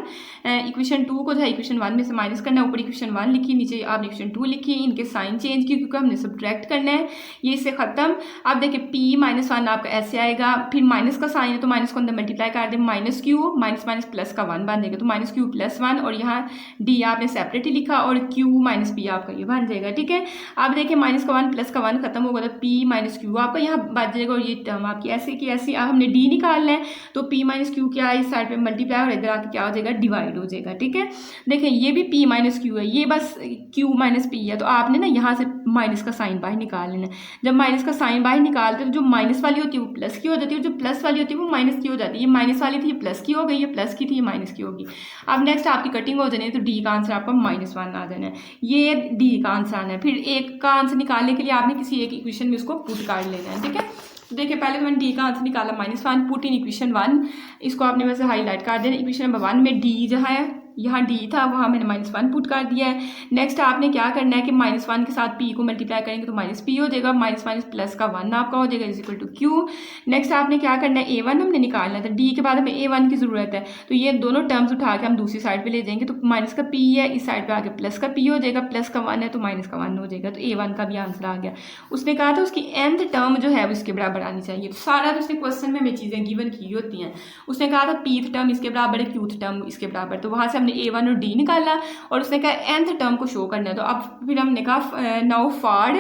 इक्वेशन 2 को जो है इक्वेशन 1 में से माइनस करना है। ऊपर इक्वेशन 1 लिखी, नीचे आपने इक्वेशन 2 लिखी, इनके साइन चेंज की क्योंकि हमने सब्ट्रैक्ट करना है। ये इससे खत्म। आप देखिए p-1 आपका ऐसे आएगा, फिर माइनस का साइन है तो माइनस को अंदर मल्टीप्लाई कर दें, minus Q minus minus plus का 1 बन जाएगा, तो माइनस क्यू प्लस 1, और यहाँ d आपने सेपरेट ही लिखा और q माइनस p आपका ये बन जाएगा, ठीक है। आप देखिए माइनस का 1 प्लस का 1 खत्म होगा तो p माइनस क्यू आपका यहाँ बच जाएगा, और ये टर्म आपकी ऐसे की ऐसी। अब हमने d निकालना है तो p माइनस क्यू क्या है, इस साइड पे मल्टीप्लाई और इधर आके क्या हो जाएगा, डिवाइड हो जाएगा, ठीक है। देखें ये भी p माइनस क्यू है, ये बस q माइनस p है, तो आपने ना यहाँ से माइनस का साइन बाहर निकाल लेना है। जब माइनस का साइन बाहर निकालते हैं तो जो माइनस वाली होती है वो प्लस की हो जाती है, जो प्लस वाली होती है वो माइनस की हो जाती है। ये माइनस वाली थी, ये प्लस की हो गई, ये प्लस की थी, ये माइनस की होगी। अब नेक्स्ट आपकी कटिंग हो जानी है तो d का आंसर आपका -1 आ जाना है, ये d का आंसर आना है। फिर एक का आंसर निकालने के लिए आपने किसी एक इक्वेशन में उसको पुट कर लेना है, ठीक है। तो देखिए पहले तो मैंने d का आंसर निकाला -1, पुट इन इक्वेशन 1, इसको आपने वैसे हाईलाइट कर देना। इक्वेशन नंबर 1 में d जहाँ है, यहाँ d था वहाँ मैंने -1 पुट कर दिया है। नेक्स्ट आपने क्या करना है कि -1 के साथ p को मल्टीप्लाई करेंगे तो -p हो जाएगा, माइनस माइनस प्लस का 1 आपका हो जाएगा, is equal to q। Next आपने क्या करना है, a1 हमने निकालना था, d के बाद हमें a1 की ज़रूरत है, तो ये दोनों टर्म्स उठा के हम दूसरी साइड पे ले जाएंगे। तो माइनस का p है, इस साइड पे आके प्लस का p हो जाएगा, प्लस का 1 है तो माइनस का 1 हो जाएगा, तो a1 का भी आंसर आ गया। उसने कहा था उसकी nth टर्म जो है वो इसके बराबर आनी चाहिए, तो सारा तो उसने क्वेश्चन में हमें चीज़ें गिवन की होती हैं। उसने कहा था pth टर्म इसके बराबर है, qth टर्म इसके बराबर, तो वहाँ से हमने a1 और d निकाला, और उसने कहा nth टर्म को शो करना है। तो अब फिर हमने कहा now for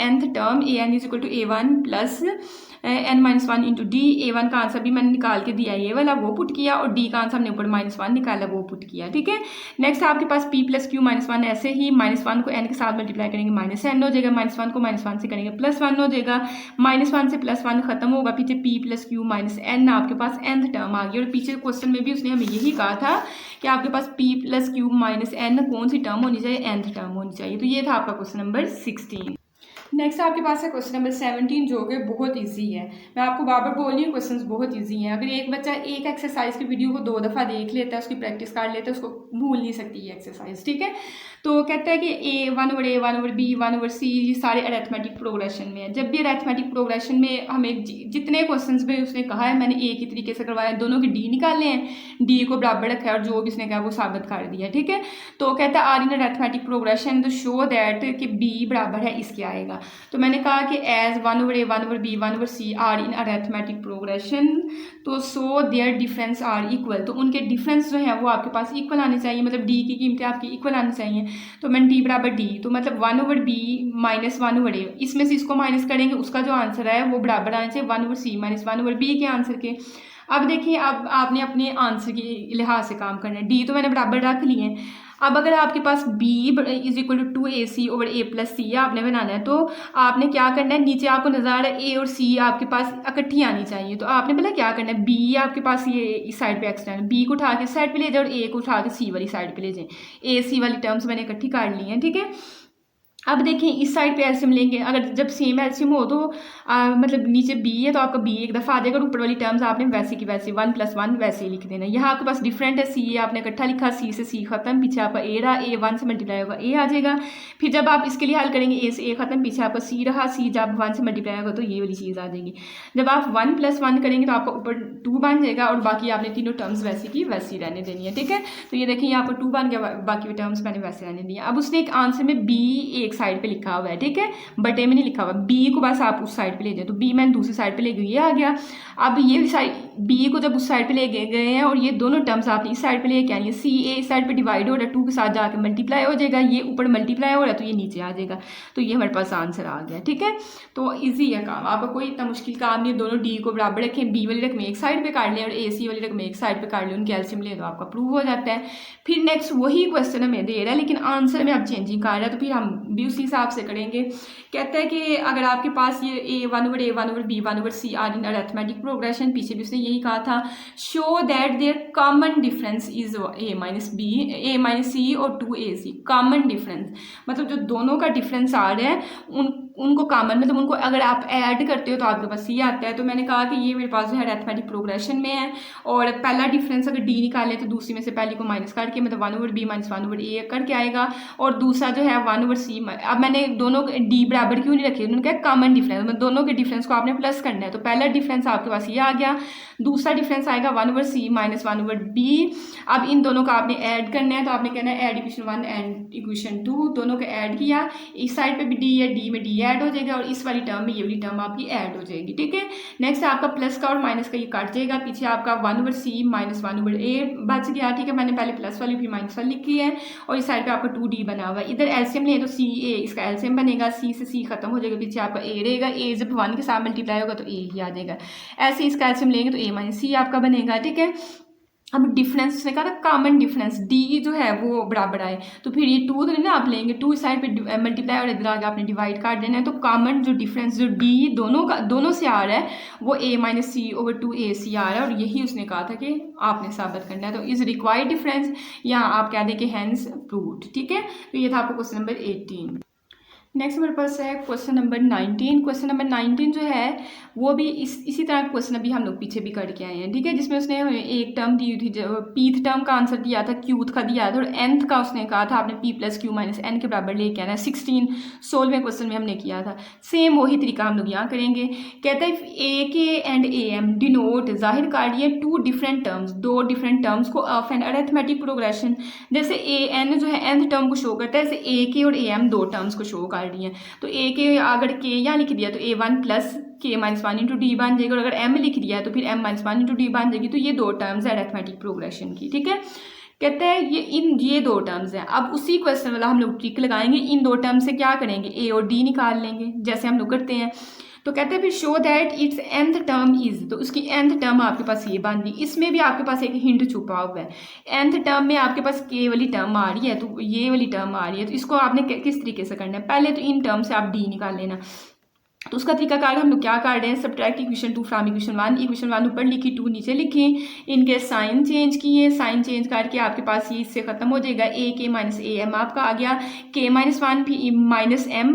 nth term an is equal to a1 plus n-1 into d. a1 का आंसर भी मैंने निकाल के दिया, ये वाला वो पुट किया, और d का आंसर हमने ऊपर -1 निकाला वो पुट किया, ठीक है। नेक्स्ट आपके पास p प्लस क्यू -1 ऐसे ही, -1 को n के साथ मल्टीप्लाई करेंगे -n हो जाएगा, -1 को -1 से करेंगे +1 हो जाएगा, -1 से +1 खत्म होगा, पीछे p प्लस क्यू -n आपके पास nth टर्म आ गई। और पीछे क्वेश्चन में भी उसने हमें यही कहा था कि आपके पास p प्लस क्यू -n कौन सी टर्म होनी चाहिए, nth टर्म होनी चाहिए। तो ये था आपका क्वेश्चन नंबर 16। नेक्स्ट आपके पास है क्वेश्चन नंबर 17 जो कि बहुत इजी है। मैं आपको बार बार बोल रही हूँ क्वेश्चंस बहुत इजी हैं। अगर एक बच्चा एक एक्सरसाइज की वीडियो को 2 दफ़ा देख लेता है, उसकी प्रैक्टिस कर लेता है, उसको भूल नहीं सकती ये एक्सरसाइज, ठीक है। तो कहता है कि a1 over a 1 over b 1 over c ये सारे अरिथमेटिक प्रोग्रेशन में है। जब भी अरिथमेटिक प्रोग्रेशन में हमें जितने क्वेश्चंस में उसने कहा है मैंने एक ही तरीके से करवाया, दोनों के d निकाले हैं, d को बराबर रखा है और जो भी उसने कहा वो साबित कर दिया, ठीक है। तो कहता है आर इन अरिथमेटिक प्रोग्रेशन तो शो दैट कि b बराबर है इसके आएगा। तो मैंने कहा कि as 1 over a 1 over b 1 over c are in arithmetic progression, तो so their difference are equal, तो उनके डिफरेंस जो है वो आपके पास इक्वल आने चाहिए, मतलब d की कीमतें आपकी इक्वल आनी चाहिए। तो मैंने d बराबर d, तो मतलब 1 ओवर b -1 ओवर a, इसमें से इसको माइनस करेंगे, उसका जो आंसर है वो बराबर आना चाहिए 1 ओवर c -1 ओवर b के आंसर के। अब देखिए अब आपने अपने आंसर के लिहाज से काम करना है। d तो मैंने बराबर रख लिए हैं। अब अगर आपके पास b is equal to 2ac over a plus c आपने बनाना है, तो आपने क्या करना है, नीचे आपको नजर आ रहा है a और c आपके पास इकट्ठी आनी चाहिए। तो आपने पहले क्या करना है, b आपके पास ये इस साइड पे एक्सटेंड, b को उठा के इस साइड पे ले जाए और a को उठा के c वाली साइड पे ले जाए। a c वाली टर्म्स मैंने इकट्ठी कर ली हैं, ठीक है। अब देखें इस साइड पे एलसीएम लेंगे, अगर जब सेम एलसीएम हो तो मतलब नीचे b है तो आपका b एक दफ़ा आ जाएगा और ऊपर वाली टर्म्स आपने वैसे की वैसे 1 + 1 वैसे ही लिख देना। यहाँ आपके पास डिफरेंट है, c आपने इकट्ठा लिखा, c से c खत्म, पीछे आपका a रहा, a 1 से मल्टीप्लाई होगा a आ जाएगा। फिर जब आप इसके लिए हल करेंगे a से a खत्म, पीछे आपका c रहा, c जब 1 से मल्टीप्लाई होगा तो ये वाली चीज़ आ जाएगी। जब आप 1 + 1 करेंगे तो आपका ऊपर 2 बन जाएगा और बाकी आपने तीनों टर्म्स वैसे की वैसी रहने देनी है, ठीक है। तो ये देखिए यहाँ पर 2 बन गया, बाकी टर्म्स मैंने वैसे रहने दिए। अब उसने एक आंसर में b एक साइड पर लिखा हुआ है, ठीक है, बटे में नहीं लिखा हुआ, b को बस आप उस साइड पे ले जाए, तो b मैंने दूसरी साइड पे ले गई, ये आ गया। अब ये साइड b को जब उस साइड पे ले गए हैं और ये दोनों टर्म्स आपने इस साइड पे ले, क्या ये c a इस साइड पे डिवाइड हो रहा है, 2 के साथ जाके मल्टीप्लाई हो जाएगा, ये ऊपर मल्टीप्लाई हो रहा है तो ये नीचे आ जाएगा। तो ये हमारे पास आंसर आ गया, ठीक है। तो ईजी है काम, आपका कोई इतना मुश्किल काम नहीं है। दोनों d को बराबर रखें, b वाली रकम एक साइड पे काट लें और ac वाली रकम एक साइड पे काट लें, उनके एलसीएम ले तो आपका प्रूव हो जाता है। फिर नेक्स्ट वही क्वेश्चन हमें दे रहा है लेकिन आंसर में अब चेंजिंग कर रहा है, तो फिर हम भी उसी हिसाब से करेंगे। कहता है कि अगर आपके पास ये a1 over a1 over b 1 over c are in arithmetic progression, पीछे भी उसने यही कहा था, show that their common difference is a minus b a minus c और 2ac। कॉमन डिफरेंस मतलब जो दोनों का डिफरेंस आ रहा है उनको कॉमन मतलब उनको अगर आप ऐड करते हो तो आपके पास ये आता है। तो मैंने कहा कि ये मेरे पास जो है अरिथमेटिक प्रोग्रेशन में है, और पहला डिफरेंस अगर डी निकालें तो दूसरी में से पहली को माइनस करके मतलब 1/b माइनस 1/a करके आएगा, और दूसरा जो है 1/c। अब मैंने दोनों डी बराबर क्यों नहीं रखे, उन्होंने कहा कॉमन डिफरेंस, मतलब दोनों के डिफरेंस को आपने प्लस करना है। तो पहला डिफरेंस आपके पास ये आ गया, दूसरा डिफरेंस आएगा 1/c माइनस 1/b। अब इन दोनों का आपने ऐड करना है, तो आपने कहना है ऐड इक्वेशन 1 एंड इक्वेशन 2, दोनों को ऐड किया, इस साइड पे भी डी है, डी में डी ऐड हो जाएगा, और इस वाली टर्म में ये वाली टर्म आपकी ऐड हो जाएगी। ठीक है, नेक्स्ट आपका प्लस का और माइनस का ये कट जाएगा, पीछे आपका 1/c माइनस 1/a बच गया। ठीक है, मैंने पहले प्लस वाली फिर माइनस वाली लिखी है, और इस साइड पे आपका 2d बना हुआ है। इधर एलसीएम ले तो सी ए, इसका एलसीएम बनेगा, सी से सी खत्म हो जाएगा, पीछे आपका ए रहेगा, ए जब 1 के साथ मल्टीप्लाई होगा तो ए ही आ जाएगा। ऐसे इसका एलसीएम लेंगे तो ए माइनस सी आपका बनेगा। ठीक है, अब डिफरेंस उसने कहा था कॉमन डिफरेंस डी जो है वो बराबर आए, तो फिर ये 2 तो नहीं ना आप लेंगे, 2 इस साइड पे मल्टीप्लाई और इधर आगे आपने डिवाइड कर देना है। तो कॉमन जो डिफरेंस जो डी दोनों से आ रहा है वो a minus c over 2ac आ रहा है, और यही उसने कहा था कि आपने साबित करना है। तो इज रिक्वायर्ड डिफरेंस यहाँ आप कह दें कि हैंस प्रूव्ड। ठीक है, तो ये था आपका क्वेश्चन नंबर 18। नेक्स्ट हमारे पास है क्वेश्चन नंबर 19। क्वेश्चन नंबर 19 जो है वो भी इसी तरह क्वेश्चन अभी हम लोग पीछे भी करके आए हैं। ठीक है, जिसमें उसने एक टर्म दी थी, पीथ टर्म का आंसर दिया था, क्यूथ का दिया था, और nth का उसने कहा था आपने p plus Q minus n के बराबर लेके आना है। 16वें क्वेश्चन में हमने किया था, सेम वही तरीका हम लोग यहाँ करेंगे। कहता है ए के एंड ए एम डिनोट, जाहिर कर लिए 2 डिफरेंट टर्म्स, 2 डिफरेंट टर्म्स को ऑफ एन अरिथमेटिक प्रोग्रेशन। जैसे ए एन जो है nth टर्म को शो करता है, जैसे ए के और ए एम 2 टर्म्स को शो कर रही हैं। तो ए के अगर के यहाँ लिख दिया तो a1 प्लस के माइनस 1 इंटू डी बन जाएगा, और अगर m लिख दिया तो फिर m माइनस 1 इंटू डी बन जाएगी। तो ये 2 टर्म्स है अरिथमेटिक प्रोग्रेशन की। ठीक है, कहते हैं ये 2 टर्म्स हैं। अब उसी क्वेश्चन वाला हम लोग ट्रिक लगाएंगे, इन 2 टर्म्स से क्या करेंगे, a और d निकाल लेंगे जैसे हम लोग करते हैं। तो कहते हैं फिर show that it's nth term is, तो उसकी nth टर्म आपके पास ये बन रही। इसमें भी आपके पास एक हिंट छुपा हुआ है। nth टर्म में आपके पास k वाली टर्म आ रही है, तो ये वाली टर्म आ रही है, तो इसको आपने किस तरीके से करना है, पहले तो इन टर्म से आप d निकाल लेना। तो उसका तरीकाकार हम लोग क्या कर रहे हैं, subtract equation 2 from equation 1, equation 1 ऊपर लिखी 2 नीचे लिखी, इनके साइन चेंज किए, साइन चेंज करके आपके पास ये इससे खत्म हो जाएगा, ए के माइनस ए एम आपका आ गया, के माइनस 1 भी minus m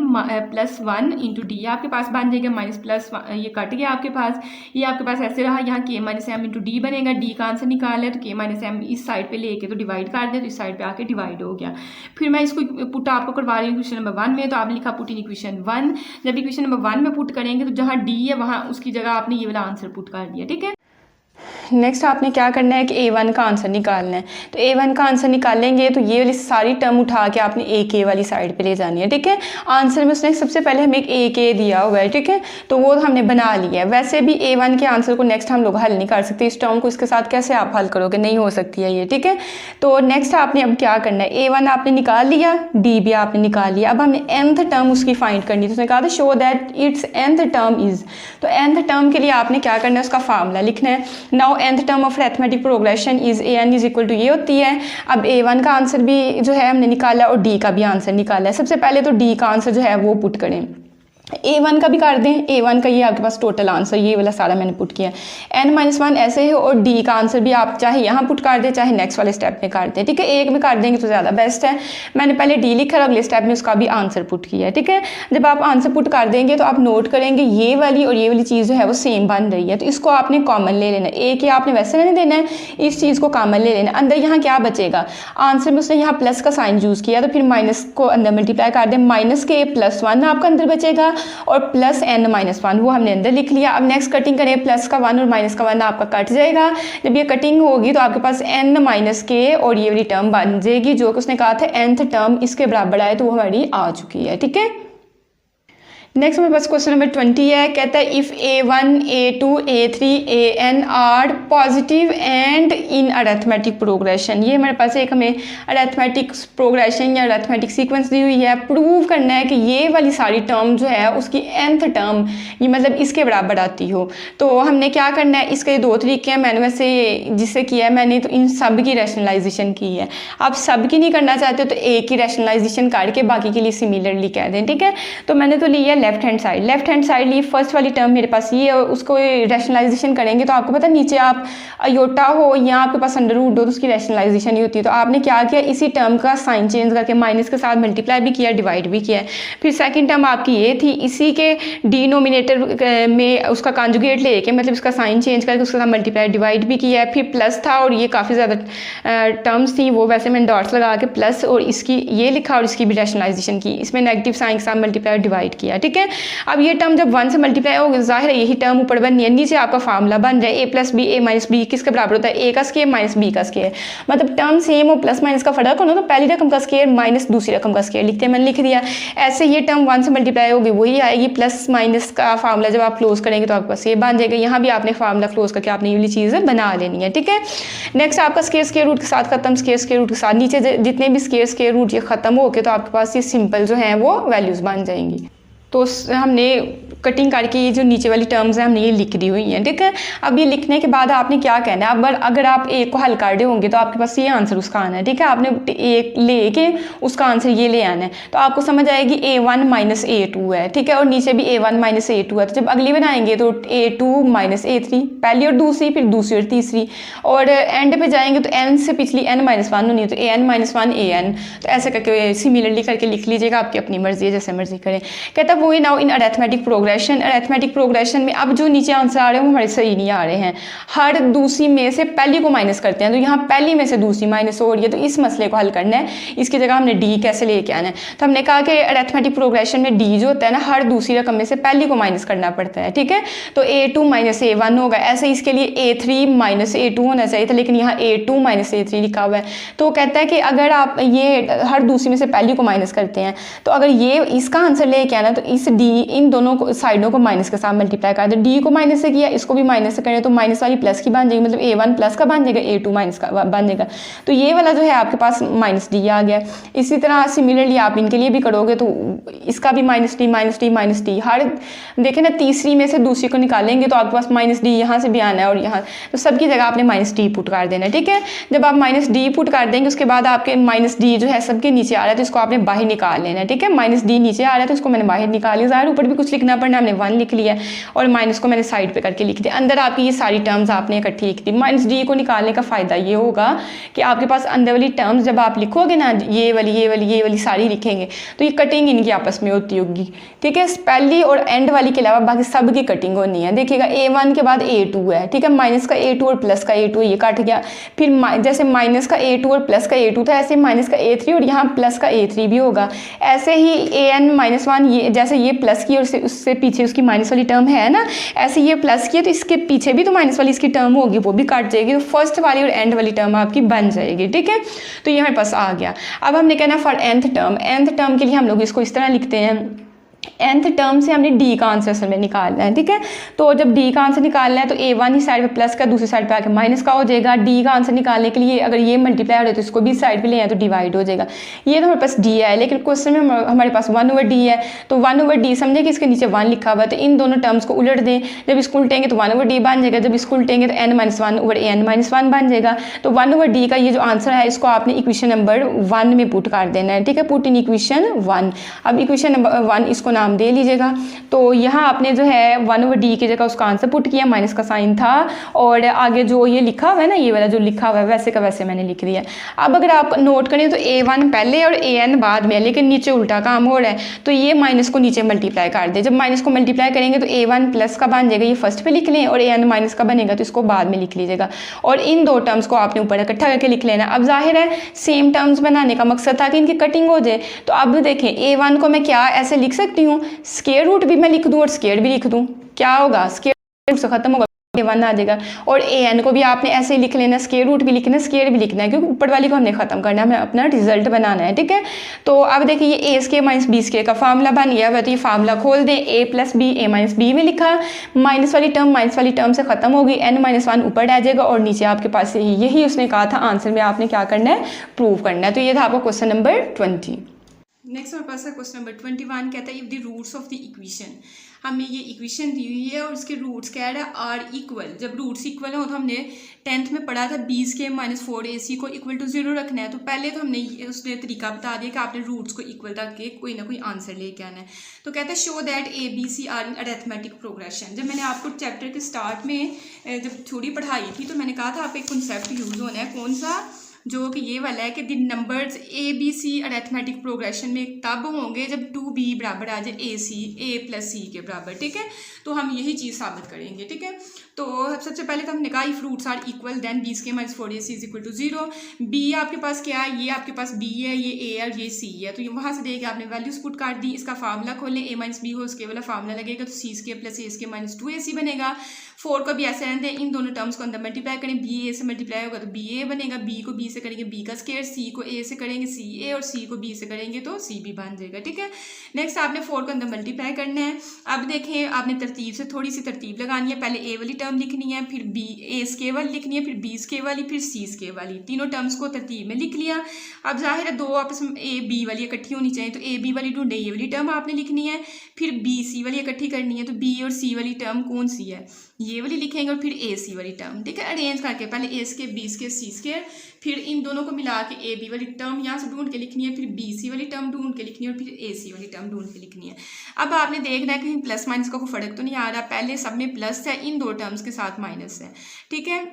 plus 1 into d आपके पास बन जाएगा, माइनस प्लस ये कट गया आपके पास, ये आपके पास ऐसे रहा, यहाँ के माइनस एम इंटू डी बनेगा, डी का आंसर निकाल है तो के माइनस एम इस साइड पर लेके तो डिवाइड कर दे, तो इस साइड पर आके डिवाइड हो गया। फिर मैं इसको पुट आपको करवा रही हूँ इक्वेशन नंबर 1 में, तो आपने लिखा पुट इन इक्वेशन 1। जब इक्वेशन नंबर 1 में पुट करेंगे तो जहाँ डी है वहाँ उसकी जगह आपने ये वाला आंसर पुट कर दिया। ठीक है, नेक्स्ट आपने क्या करना है कि A1 का आंसर निकालना है। तो A1 का आंसर निकालेंगे तो ये वाली सारी टर्म उठा के आपने ए के वाली साइड पे ले जानी है। ठीक है, आंसर में उसने सबसे पहले हमें एक ए के दिया हुआ है। ठीक है, तो वो हमने बना लिया है। वैसे भी A1 के आंसर को नेक्स्ट हम लोग हल नहीं कर सकते, इस टर्म को इसके साथ कैसे आप हल करोगे, नहीं हो सकती है ये। ठीक है, तो नेक्स्ट आपने अब क्या करना है, A1 आपने निकाल लिया, डी भी आपने निकाल लिया, अब हमें nth टर्म उसकी फाइंड करनी है। तो उसने कहा था show that it's nth term is, तो nth टर्म के लिए आपने क्या करना है, उसका फार्मूला लिखना है। Now nth term of arithmetic progression is an is equal to ये होती है। अब A1 का आंसर भी जो है हमने निकाला और D का भी आंसर निकाला है। सबसे पहले तो D का आंसर जो है वो पुट करें, A1 का भी कर दें। A1 का ये आपके पास टोटल आंसर ये वाला सारा मैंने पुट किया, n-1 ऐसे है, और D का आंसर भी आप चाहे यहाँ पुट कर दें चाहे नेक्स्ट वाले स्टेप में कर दें। ठीक है, एक में कर देंगे तो ज़्यादा बेस्ट है। मैंने पहले D लिखा और अगले स्टेप में उसका भी आंसर पुट किया है। ठीक है, जब आप आंसर पुट कर देंगे तो आप नोट करेंगे ये वाली और ये वाली चीज़ जो है वो सेम बन रही है, तो इसको आपने कॉमन ले लेना है। A के आपने वैसे नहीं देना है, इस चीज़ को कॉमन ले लेना। अंदर यहाँ क्या बचेगा, आंसर में उसने यहाँ प्लस का साइन यूज़ किया तो फिर माइनस को अंदर मल्टीप्लाई कर दें, माइनस के +1 आपका अंदर बचेगा और प्लस n-1 वो हमने अंदर लिख लिया। अब नेक्स्ट कटिंग करें, प्लस का 1 और माइनस का 1 आपका कट जाएगा। जब ये कटिंग होगी तो आपके पास n-k और ये वाली टर्म बन जाएगी जो कि उसने कहा था nth टर्म इसके बराबर आए, तो वो हमारी आ चुकी है। ठीक है, नेक्स्ट हमारे पास क्वेश्चन नंबर 20 है। कहता है if A1, A2, A3, AN are positive and in arithmetic progression. ये हमारे पास एक हमें अरिथमेटिक प्रोग्रेशन या अरिथमेटिक सीक्वेंस दी हुई है। प्रूव करना है कि ये वाली सारी टर्म जो है उसकी nth टर्म ये मतलब इसके बराबर आती हो। तो हमने क्या करना है, इसके 2 तरीके हैं। मैंने वैसे जिससे किया है मैंने तो इन सब की रैशनलाइजेशन की है। आप सब की नहीं करना चाहते तो एक ही रैशनलाइजेशन करके बाकी के लिए सिमिलरली कह दें। ठीक है, तो मैंने तो लिया लेफ्ट हैंड साइड ली, फर्स्ट वाली टर्म मेरे पास ये, और उसको रैशनलाइजेशन करेंगे तो आपको पता है नीचे आप अयोटा हो या आपके पास अंडर रूट हो तो उसकी रैशनलाइजेशन ही होती है। तो आपने क्या किया, इसी टर्म का साइन चेंज करके माइनस के साथ मल्टीप्लाई भी किया, डिवाइड भी किया। फिर सेकंड टर्म आपकी ये थी, इसी के डिनोमिनेटर में उसका कॉन्जुगेट लेके मतलब इसका साइन चेंज करके उसके साथ मल्टीप्लाई डिवाइड भी किया है। फिर प्लस था और ये काफ़ी ज़्यादा टर्म्स थी, वो वैसे मैंने डॉट्स लगा के प्लस और इसकी ये लिखा और इसकी भी रैशनलाइजेशन की, इसमें नेगेटिव साइन के साथ मल्टीप्लाई डिवाइड किया। ठीक है, अब ये टर्म जब 1 से मल्टीप्लाई होगी जाहिर है यही टर्म ऊपर बननी है, नीचे आपका फार्मूला बन जाए ए प्लस बी, ए माइनस बी किसके बराबर होता है, ए का स्केयर माइनस बी का स्केयर। मतलब टर्म सेम हो, प्लस माइनस का फर्क हो ना, तो पहली रकम का स्केयर माइनस दूसरी रकम का स्केयर लिखते हैं, मैंने लिख दिया। ऐसे ये टर्म 1 से मल्टीप्लाई होगी वही आएगी, प्लस माइनस का फार्मूला जब आप क्लोज करेंगे तो आपके पास ये बन जाएगा। यहाँ भी आपने फार्मूला क्लोज करके आपने ये वाली चीज़ बना लेनी है। ठीक है, नेक्स्ट आपका स्केयर रूट के साथ खत्म, स्केयर रूट के साथ नीचे जितने भी स्केयर रूट ये खत्म हो के तो आपके पास ये सिंपल जो है वो वैल्यूज़ बन जाएंगी। तो हमने कटिंग करके ये जो नीचे वाली टर्म्स हैं हमने ये लिख दी हुई हैं। ठीक है, अब ये लिखने के बाद आपने क्या कहना है, अब अगर आप एक को हल कर रहे होंगे तो आपके पास ये आंसर उसका आना है। ठीक है, आपने एक लेके उसका आंसर ये ले आना है तो आपको समझ आएगी A1 माइनस A2 है। ठीक है, और नीचे भी A1 माइनस A2 है। तो जब अगली बनाएंगे तो A2 माइनस A3, पहली और दूसरी, फिर दूसरी और तीसरी, और एंड पे जाएंगे तो n से पिछली n माइनस 1 होनी है तो AN माइनस 1 AN। तो ऐसे करके सिमिलरली करके लिख लीजिएगा, आपकी अपनी मर्जी है, जैसे मर्जी करें। कहता वो नाउ इन अरिथमेटिक प्रोग्रेशन में अब जो नीचे आंसर आ रहे हैं वो हमारे सही नहीं आ रहे हैं, हर दूसरी में से पहली को माइनस करते हैं, तो यहाँ पहली में से दूसरी माइनस हो रही है, तो इस मसले को हल करना है। इसकी जगह हमने डी कैसे लेके आना है, तो हमने कहा कि अरिथमेटिक प्रोग्रेशन में डी जो होता है ना, हर दूसरी रकम में से पहली को माइनस करना पड़ता है। ठीक है, तो A2 माइनस A1 होगा, ऐसे इसके लिए A3 माइनस A2 होना चाहिए था, लेकिन यहाँ A2 माइनस A3 लिखा हुआ है। तो कहता है कि अगर आप ये हर दूसरी में से पहली को माइनस करते हैं तो अगर ये इसका आंसर लेके आना तो इस डी इन दोनों साइडों को माइनस के साथ मल्टीप्लाई कर दे। डी को माइनस से किया, इसको भी माइनस से करें तो माइनस वाली प्लस की बन जाएगी, मतलब A1 प्लस का बन जाएगा, A2 माइनस का बन जाएगा। तो ये वाला जो है आपके पास माइनस डी आ गया। इसी तरह सिमिलरली आप इनके लिए भी करोगे तो इसका भी minus d minus d minus d, हर देखें ना तीसरी में से दूसरी को निकालेंगे तो आपके पास माइनस डी यहाँ से भी आना है और यहाँ, तो सबकी जगह आपने माइनस डी पुट कर देना है। ठीक है, जब आप माइनस डी पुट कर देंगे उसके बाद आपके माइनस डी जो है सबके नीचे आ रहा है तो इसको आपने बाहर निकाल लेना है। ठीक है, माइनस डी नीचे आ रहा है तो इसको मैंने बाहर निकाल लिया, ज़ाहिर ऊपर भी कुछ लिखना पड़ना, हमने 1 लिख लिया और माइनस को मैंने साइड पे करके लिख दिया। अंदर आपकी ये सारी टर्म्स आपने इकट्ठी लिख दी। माइनस डी को निकालने का फ़ायदा ये होगा कि आपके पास अंदर वाली टर्म्स जब आप लिखोगे ना, ये वाली सारी लिखेंगे तो ये कटिंग इनकी आपस में होती होगी। ठीक है, पहली और एंड वाली के अलावा बाकी सब की कटिंग होनी है। देखिएगा A1 के बाद A2 है। ठीक है, माइनस का A2 और प्लस का A2 ये कट गया, फिर जैसे माइनस का A2 और प्लस का A2 था ऐसे माइनस का A3 और यहाँ प्लस का A3 भी होगा। ऐसे ही AN माइनस 1 ये जैसे ये प्लस की और उससे पीछे उसकी माइनस वाली टर्म है ना, ऐसे ये प्लस की है तो इसके पीछे भी तो माइनस वाली इसकी टर्म होगी, वो भी काट जाएगी, तो फर्स्ट वाली और एंड वाली टर्म आपकी बन जाएगी। ठीक है, तो ये हमारे पास आ गया। अब हमने कहना फॉर nth टर्म के लिए हम लोग इसको इस तरह लिखते हैं, nth टर्म से हमने डी का आंसर असल में निकालना है। ठीक है, तो जब डी का आंसर निकालना है तो A1 ही साइड पे प्लस का, दूसरी साइड पे आके माइनस का हो जाएगा। डी का आंसर निकालने के लिए अगर ये मल्टीप्लाई हो रहा है तो इसको भी साइड पे ले आए तो डिवाइड हो जाएगा। ये तो हमारे पास डी है, लेकिन क्वेश्चन में हमारे पास 1/d है, तो 1/d समझे कि इसके नीचे 1 लिखा हुआ है, तो इन दोनों टर्म्स को उलट दें। जब इसको उल्टेंगे तो 1/d बन जाएगा, जब इसको उल्टेंगे तो n-1/an-1 बन जाएगा। तो 1/d का ये जो आंसर है इसको आपने इक्वेशन नंबर 1 में पुट कर देना है। ठीक है, पुट इन इक्वेशन 1। अब इक्वेशन नंबर 1 इसको नाम दे लीजिएगा। तो यहाँ आपने जो है 1/d की जगह उसका आंसर पुट किया, माइनस का साइन था और आगे जो ये लिखा हुआ है ना, ये वाला जो लिखा हुआ है वैसे का वैसे मैंने लिख दिया। अब अगर आप नोट करें तो A1 पहले और AN बाद में है, लेकिन नीचे उल्टा काम हो रहा है, तो ये माइनस को नीचे मल्टीप्लाई कर दे। जब माइनस को मल्टीप्लाई करेंगे तो A1 प्लस का बन जाएगा, ये फर्स्ट पे लिख लें, और AN माइनस का बनेगा तो इसको बाद में लिख लीजिएगा, और इन दो टर्म्स को आपने ऊपर इकट्ठा करके लिख लेना। अब जाहिर है सेम टर्म्स बनाने का मकसद था कि इनकी कटिंग हो जाए। तो अब देखें A1 को मैं क्या ऐसे लिख सकती हूँ, स्क्वायर रूट भी मैं लिख दूँ और स्क्वायर भी लिख दूँ, क्या होगा, स्क्वायर रूट से खत्म होगा, A1 आ जाएगा। और AN को भी आपने ऐसे ही लिख लेना, स्क्वायर रूट भी लिखना, स्क्वायर भी लिखना है, क्योंकि ऊपर वाली को हमने खत्म करना है, हमें अपना रिजल्ट बनाना है। ठीक है, तो अब देखिए ये A² माइनस B² का फार्मूला बन गया हुआ, तो ये फार्मूला खोल दें, A plus b A minus b में लिखा, माइनस वाली टर्म से खत्म होगी, n-1 ऊपर रह जाएगा और नीचे आपके पास यही उसने कहा था आंसर में आपने क्या करना है, प्रूव करना है। तो ये था आपका क्वेश्चन नंबर 20। नेक्स्ट हमारे पास है क्वेश्चन नंबर 21, कहता है if the roots of the equation, हमें ये इक्वेशन दी हुई है और इसके रूट्स क्या है आर इक्वल। जब रूट्स इक्वल हो तो हमने 10th में पढ़ा था b² - 4ac को इक्वल टू 0 रखना है। तो पहले तो हमने उसने तरीका बता दिया कि आपने रूट्स को इक्वल रख के कोई ना कोई आंसर लेके आना है। तो कहता है show that ABC are in arithmetic progression. जब मैंने आपको चैप्टर के स्टार्ट में जब थोड़ी पढ़ाई थी तो मैंने कहा था आप एक कॉन्सेप्ट यूज़ होना है, कौन सा, जो कि ये वाला है कि the numbers ABC arithmetic progression में तब होंगे जब 2b बराबर आ जाए A+C के बराबर। ठीक है, तो हम यही चीज़ साबित करेंगे। ठीक है, तो सबसे पहले तो हमने कहा if roots are equal then b² - 4ac is equal to 0। b आपके पास क्या है, ये आपके पास b है, ये a है और ये c है। तो ये वहाँ से देख आपने वैल्यूज पुट कर दी। इसका फार्मूला खोलें, a - b हो उसके वाला फार्मूला लगेगा तो c² + a² - 2ac बनेगा। 4 को भी ऐसे रहते हैं, इन दोनों टर्म्स को अंदर मल्टीप्लाई करें, b a से मल्टीप्लाई होगा तो ba बनेगा, b को b से करेंगे b का स्क्वायर, c को a से करेंगे ca और c को b से करेंगे तो cb बन जाएगा। ठीक है, नेक्स्ट आपने 4 को अंदर मल्टीप्लाई करना है। अब देखें आपने तरतीब से थोड़ी सी तरतीब लगानी है, पहले a वाली टर्म लिखनी है, फिर a² वाली लिखनी है, फिर b² वाली, फिर c² वाली, तीनों टर्म्स को तरतीब में लिख लिया। अब जाहिर है दो आपस में a b वाली इकट्ठी होनी चाहिए, तो a b वाली ढूंढे, ये वाली टर्म आपने लिखनी है, फिर b c वाली इकट्ठी करनी है, तो b और c वाली टर्म कौन सी है, ये वाली लिखेंगे, और फिर a c वाली टर्म। ठीक है, अरेंज करके पहले a², b², c², फिर इन दोनों को मिला के a b वाली टर्म यहाँ से ढूंढ के लिखनी है, फिर b c वाली टर्म ढूंढ के लिखनी है, और फिर a c वाली टर्म ढूंढ के लिखनी है। अब आपने देखना है कि प्लस माइनस का कोई फर्क तो नहीं आ रहा, पहले सब में प्लस है, इन दो टर्म्स के साथ माइनस है। ठीक है,